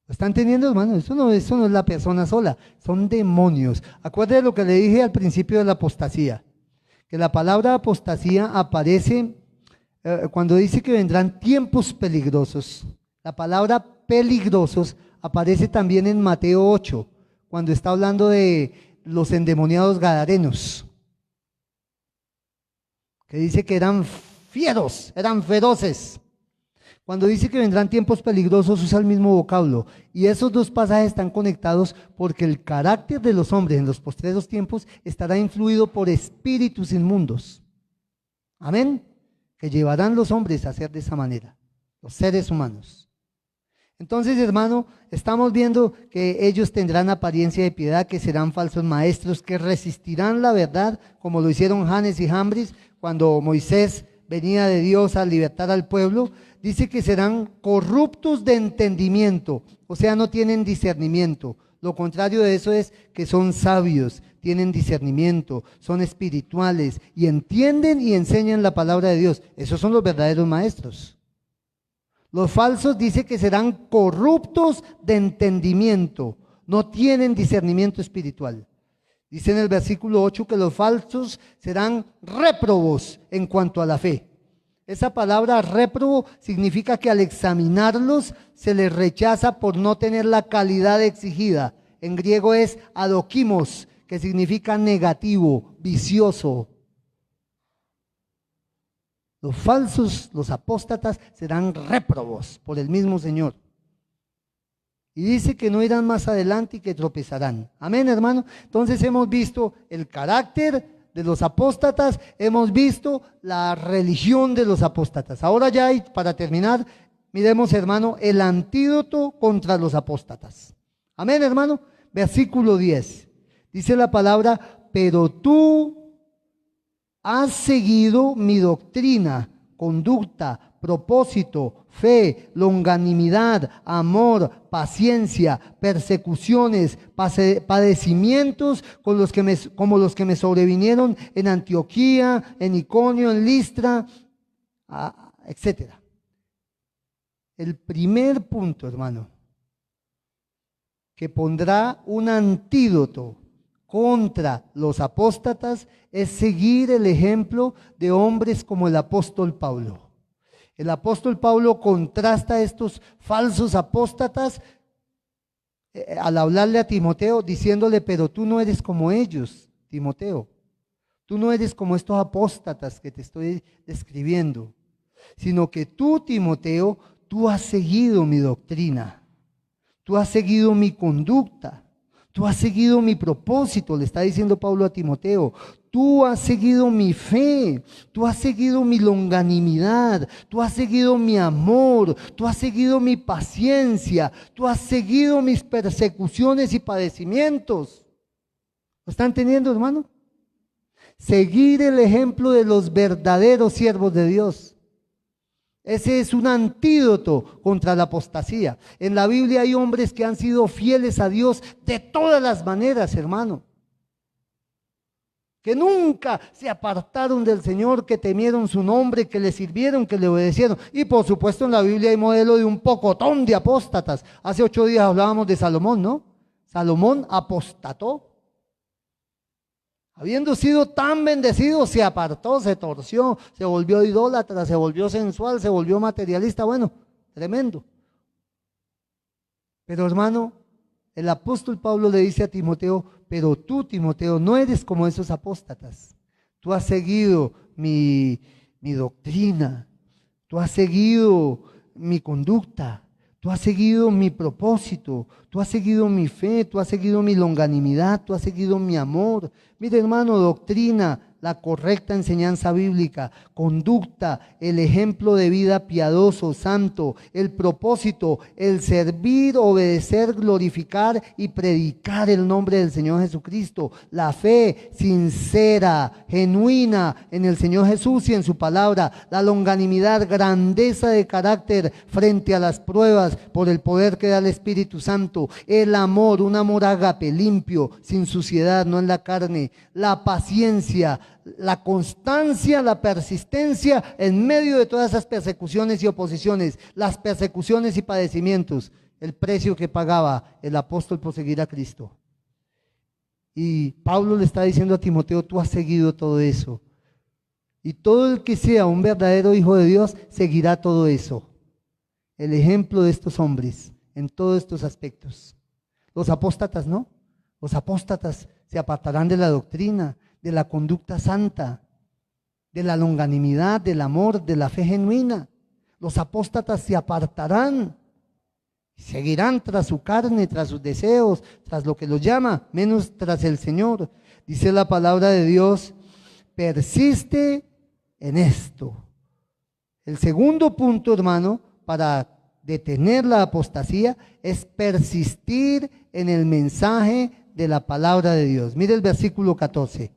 ¿Lo están entendiendo, hermano? Eso no es la persona sola, son demonios. Acuérdate de lo que le dije al principio de la apostasía, que la palabra apostasía aparece cuando dice que vendrán tiempos peligrosos. La palabra peligrosos aparece también en Mateo 8, cuando está hablando de los endemoniados gadarenos, que dice que eran fieros, eran feroces. Cuando dice que vendrán tiempos peligrosos, usa el mismo vocablo. Y esos dos pasajes están conectados porque el carácter de los hombres en los postreros tiempos estará influido por espíritus inmundos. Amén. Que llevarán los hombres a ser de esa manera, los seres humanos. Entonces, hermano, estamos viendo que ellos tendrán apariencia de piedad, que serán falsos maestros, que resistirán la verdad, como lo hicieron Janes y Jambres cuando Moisés venía de Dios a libertar al pueblo. Dice que serán corruptos de entendimiento, o sea, no tienen discernimiento. Lo contrario de eso es que son sabios, tienen discernimiento, son espirituales y entienden y enseñan la palabra de Dios. Esos son los verdaderos maestros. Los falsos dice que serán corruptos de entendimiento, no tienen discernimiento espiritual. Dice en el versículo 8 que los falsos serán réprobos en cuanto a la fe. Esa palabra réprobo significa que al examinarlos se les rechaza por no tener la calidad exigida. En griego es adokimos, que significa negativo, vicioso. Los falsos, los apóstatas, serán réprobos por el mismo Señor. Y dice que no irán más adelante y que tropezarán. Amén, hermano. Entonces hemos visto el carácter de los apóstatas, hemos visto la religión de los apóstatas. Ahora ya, y para terminar, miremos, hermano, el antídoto contra los apóstatas. Amén, hermano. Versículo 10. Dice la palabra, pero tú has seguido mi doctrina, conducta, propósito, fe, longanimidad, amor, paciencia, persecuciones, padecimientos como los que me sobrevinieron en Antioquía, en Iconio, en Listra, etc. El primer punto, hermano, que pondrá un antídoto contra los apóstatas es seguir el ejemplo de hombres como el apóstol Pablo. El apóstol Pablo contrasta a estos falsos apóstatas al hablarle a Timoteo, diciéndole, pero tú no eres como ellos, Timoteo. Tú no eres como estos apóstatas que te estoy describiendo, sino que tú, Timoteo, tú has seguido mi doctrina, tú has seguido mi conducta, tú has seguido mi propósito, le está diciendo Pablo a Timoteo. tú has seguido mi fe, tú has seguido mi longanimidad, tú has seguido mi amor, tú has seguido mi paciencia, tú has seguido mis persecuciones y padecimientos. ¿Lo están entendiendo, hermano? Seguir el ejemplo de los verdaderos siervos de Dios. Ese es un antídoto contra la apostasía. En la Biblia hay hombres que han sido fieles a Dios de todas las maneras, hermano. Que nunca se apartaron del Señor, que temieron su nombre, que le sirvieron, que le obedecieron. Y por supuesto en la Biblia hay modelo de un pocotón de apóstatas. Hace 8 días hablábamos de Salomón, ¿no? Salomón apostató. Habiendo sido tan bendecido, se apartó, se torció, se volvió idólatra, se volvió sensual, se volvió materialista. Bueno, tremendo. Pero hermano, el apóstol Pablo le dice a Timoteo, pero tú, Timoteo, no eres como esos apóstatas. Tú has seguido mi doctrina, tú has seguido mi conducta, tú has seguido mi propósito, tú has seguido mi fe, tú has seguido mi longanimidad, tú has seguido mi amor. Mire, hermano, doctrina, la correcta enseñanza bíblica, conducta, el ejemplo de vida piadoso, santo, el propósito, el servir, obedecer, glorificar y predicar el nombre del Señor Jesucristo, la fe sincera, genuina en el Señor Jesús y en su palabra, la longanimidad, grandeza de carácter frente a las pruebas por el poder que da el Espíritu Santo, el amor, un amor ágape, limpio, sin suciedad, no en la carne, la paciencia, la constancia, la persistencia en medio de todas esas persecuciones y oposiciones, las persecuciones y padecimientos, el precio que pagaba el apóstol por seguir a Cristo. Y Pablo le está diciendo a Timoteo, tú has seguido todo eso. Y todo el que sea un verdadero hijo de Dios seguirá todo eso. El ejemplo de estos hombres en todos estos aspectos. Los apóstatas no. Los apóstatas se apartarán de la doctrina, de la conducta santa, de la longanimidad, del amor, de la fe genuina. Los apóstatas se apartarán, seguirán tras su carne, tras sus deseos, tras lo que los llama, menos tras el Señor. Dice la palabra de Dios, persiste en esto. El segundo punto, hermano, para detener la apostasía es persistir en el mensaje de la palabra de Dios. Mire el versículo 14.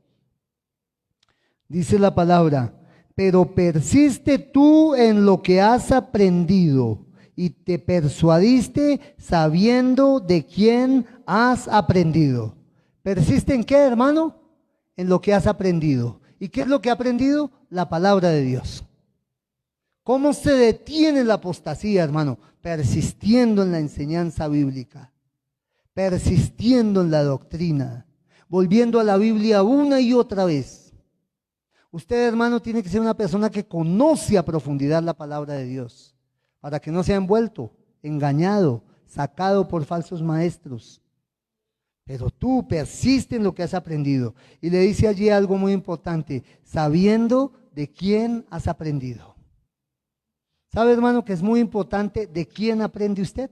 Dice la palabra, pero persiste tú en lo que has aprendido y te persuadiste sabiendo de quién has aprendido. ¿Persiste en qué, hermano? En lo que has aprendido. ¿Y qué es lo que ha aprendido? La palabra de Dios. ¿Cómo se detiene la apostasía, hermano? Persistiendo en la enseñanza bíblica, persistiendo en la doctrina, volviendo a la Biblia una y otra vez. Usted, hermano, tiene que ser una persona que conoce a profundidad la palabra de Dios, para que no sea envuelto, engañado, sacado por falsos maestros. Pero tú persiste en lo que has aprendido. Y le dice allí algo muy importante, sabiendo de quién has aprendido. ¿Sabe, hermano, que es muy importante de quién aprende usted?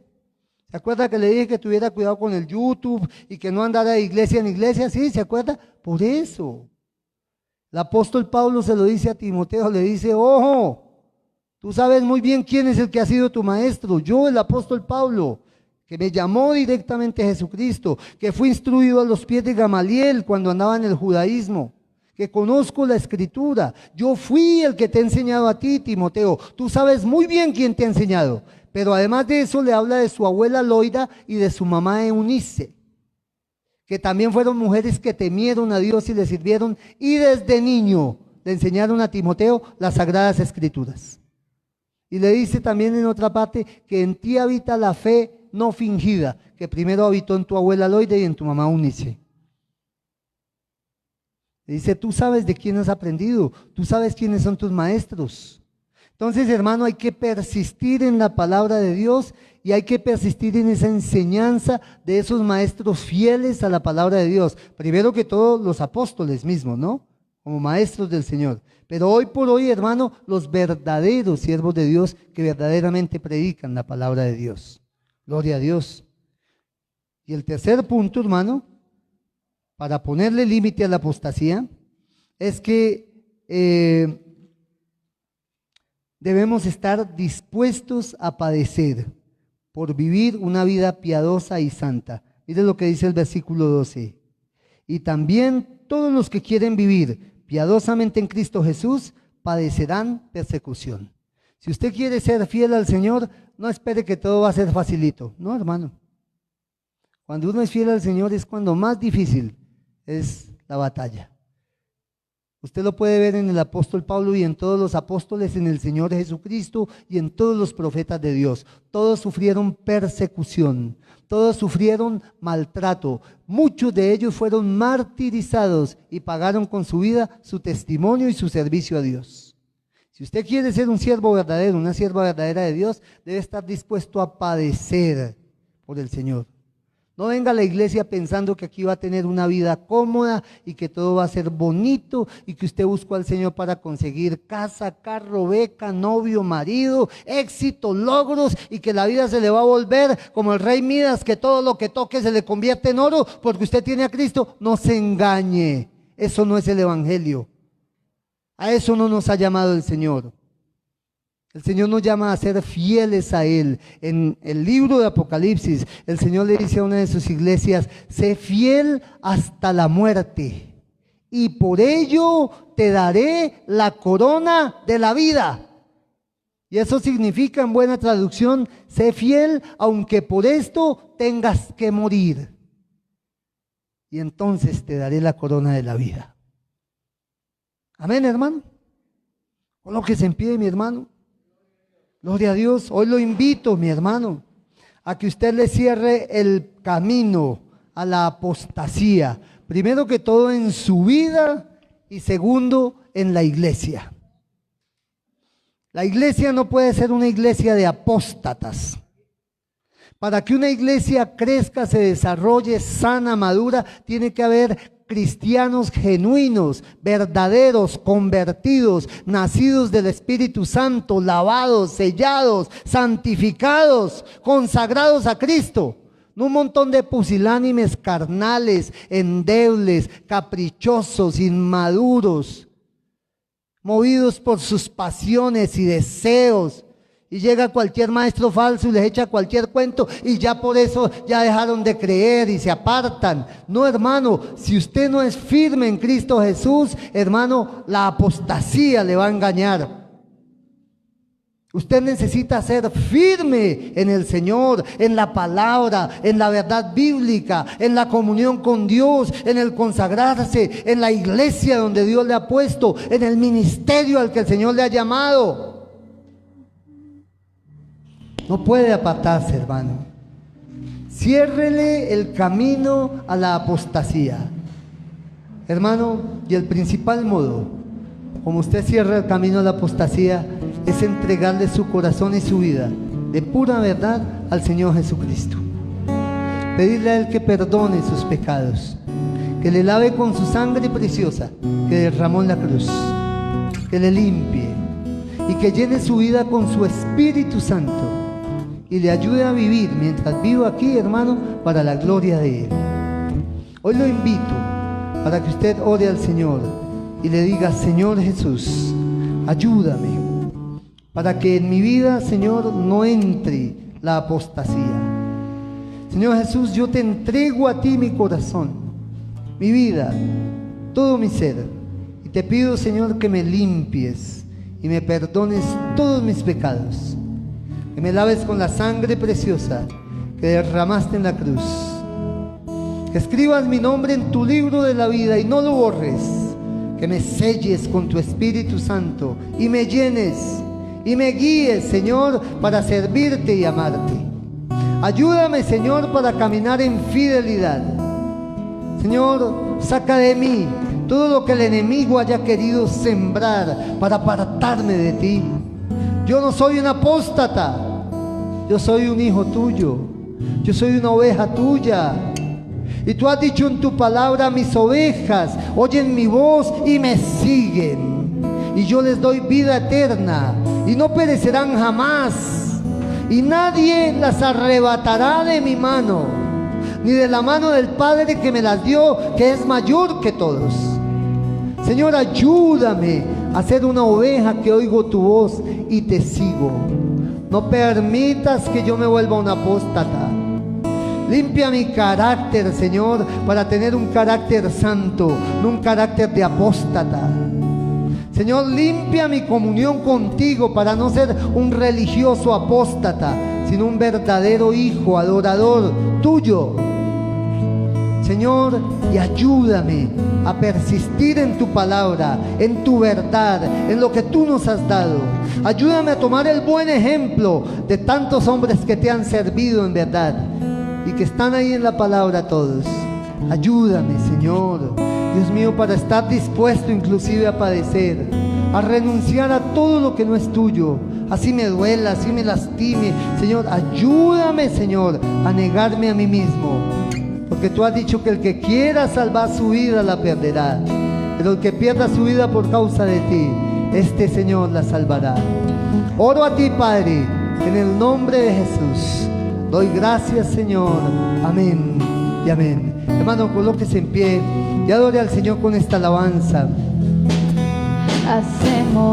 ¿Se acuerda que le dije que tuviera cuidado con el YouTube y que no andara de iglesia en iglesia? Sí, ¿se acuerda? Por eso. El apóstol Pablo se lo dice a Timoteo, le dice, ojo, tú sabes muy bien quién es el que ha sido tu maestro. Yo, el apóstol Pablo, que me llamó directamente Jesucristo, que fui instruido a los pies de Gamaliel cuando andaba en el judaísmo, que conozco la escritura. Yo fui el que te he enseñado a ti, Timoteo. Tú sabes muy bien quién te ha enseñado. Pero además de eso le habla de su abuela Loida y de su mamá Eunice, que también fueron mujeres que temieron a Dios y le sirvieron y desde niño le enseñaron a Timoteo las sagradas escrituras. Y le dice también en otra parte que en ti habita la fe no fingida, que primero habitó en tu abuela Loida y en tu mamá Eunice. Le dice, tú sabes de quién has aprendido, tú sabes quiénes son tus maestros. Entonces, hermano, hay que persistir en la palabra de Dios y hay que persistir en esa enseñanza de esos maestros fieles a la palabra de Dios. Primero que todo, los apóstoles mismos, ¿no? Como maestros del Señor. Pero hoy por hoy, hermano, los verdaderos siervos de Dios que verdaderamente predican la palabra de Dios. Gloria a Dios. Y el tercer punto, hermano, para ponerle límite a la apostasía, es que debemos estar dispuestos a padecer por vivir una vida piadosa y santa. Mire lo que dice el versículo 12. Y también todos los que quieren vivir piadosamente en Cristo Jesús padecerán persecución. Si usted quiere ser fiel al Señor, no espere que todo va a ser facilito. No, hermano. Cuando uno es fiel al Señor es cuando más difícil es la batalla. Usted lo puede ver en el apóstol Pablo y en todos los apóstoles, en el Señor Jesucristo y en todos los profetas de Dios. Todos sufrieron persecución, todos sufrieron maltrato. Muchos de ellos fueron martirizados y pagaron con su vida su testimonio y su servicio a Dios. Si usted quiere ser un siervo verdadero, una sierva verdadera de Dios, debe estar dispuesto a padecer por el Señor. No venga a la iglesia pensando que aquí va a tener una vida cómoda y que todo va a ser bonito y que usted buscó al Señor para conseguir casa, carro, beca, novio, marido, éxito, logros y que la vida se le va a volver como el rey Midas, que todo lo que toque se le convierte en oro porque usted tiene a Cristo. No se engañe, eso no es el evangelio. A eso no nos ha llamado el Señor. El Señor nos llama a ser fieles a Él. En el libro de Apocalipsis, el Señor le dice a una de sus iglesias: sé fiel hasta la muerte, y por ello te daré la corona de la vida. Y eso significa, en buena traducción, sé fiel aunque por esto tengas que morir. Y entonces te daré la corona de la vida. Amén, hermano. Colóquese en pie, mi hermano. Gloria a Dios. Hoy lo invito, mi hermano, a que usted le cierre el camino a la apostasía. Primero que todo en su vida y segundo en la iglesia. La iglesia no puede ser una iglesia de apóstatas. Para que una iglesia crezca, se desarrolle, sana, madura, tiene que haber cristianos genuinos, verdaderos, convertidos, nacidos del Espíritu Santo, lavados, sellados, santificados, consagrados a Cristo. No un montón de pusilánimes carnales, endebles, caprichosos, inmaduros, movidos por sus pasiones y deseos. Y llega cualquier maestro falso y les echa cualquier cuento y ya por eso ya dejaron de creer y se apartan. No, hermano, si usted no es firme en Cristo Jesús, hermano, la apostasía le va a engañar. Usted necesita ser firme en el Señor, en la palabra, en la verdad bíblica, en la comunión con Dios, en el consagrarse, en la iglesia donde Dios le ha puesto, en el ministerio al que el Señor le ha llamado. No puede apartarse, hermano. Ciérrele el camino a la apostasía. Hermano, y el principal modo, como usted cierra el camino a la apostasía, es entregarle su corazón y su vida de pura verdad al Señor Jesucristo. Pedirle a Él que perdone sus pecados, que le lave con su sangre preciosa que derramó en la cruz, que le limpie y que llene su vida con su Espíritu Santo y le ayude a vivir mientras vivo aquí, hermano, para la gloria de Él. Hoy lo invito para que usted ore al Señor y le diga: Señor Jesús, ayúdame para que en mi vida, Señor, no entre la apostasía. Señor Jesús, yo te entrego a ti mi corazón, mi vida, todo mi ser, y te pido, Señor, que me limpies y me perdones todos mis pecados, que me laves con la sangre preciosa que derramaste en la cruz, que escribas mi nombre en tu libro de la vida y no lo borres, que me selles con tu Espíritu Santo y me llenes y me guíes, Señor, para servirte y amarte. Ayúdame, Señor, para caminar en fidelidad. Señor, saca de mí todo lo que el enemigo haya querido sembrar para apartarme de ti. Yo no soy un apóstata, yo soy un hijo tuyo, yo soy una oveja tuya. Y tú has dicho en tu palabra: mis ovejas oyen mi voz y me siguen, y yo les doy vida eterna, y no perecerán jamás, y nadie las arrebatará de mi mano, ni de la mano del Padre que me las dio, que es mayor que todos. Señor, ayúdame a ser una oveja que oigo tu voz y te sigo. No permitas que yo me vuelva un apóstata. Limpia mi carácter, Señor, para tener un carácter santo, no un carácter de apóstata. Señor, limpia mi comunión contigo para no ser un religioso apóstata, sino un verdadero hijo, adorador tuyo. Señor, y ayúdame a persistir en tu palabra, en tu verdad, en lo que tú nos has dado. Ayúdame a tomar el buen ejemplo de tantos hombres que te han servido en verdad y que están ahí en la palabra todos. Ayúdame, Señor, Dios mío, para estar dispuesto inclusive a padecer, a renunciar a todo lo que no es tuyo, así me duela, así me lastime. Señor, ayúdame, Señor, a negarme a mí mismo, porque tú has dicho que el que quiera salvar su vida la perderá, pero el que pierda su vida por causa de ti, este, Señor, la salvará. Oro a ti, Padre, en el nombre de Jesús. Doy gracias, Señor. Amén y amén. Hermano, colóquese en pie y adore al Señor con esta alabanza. Hacemos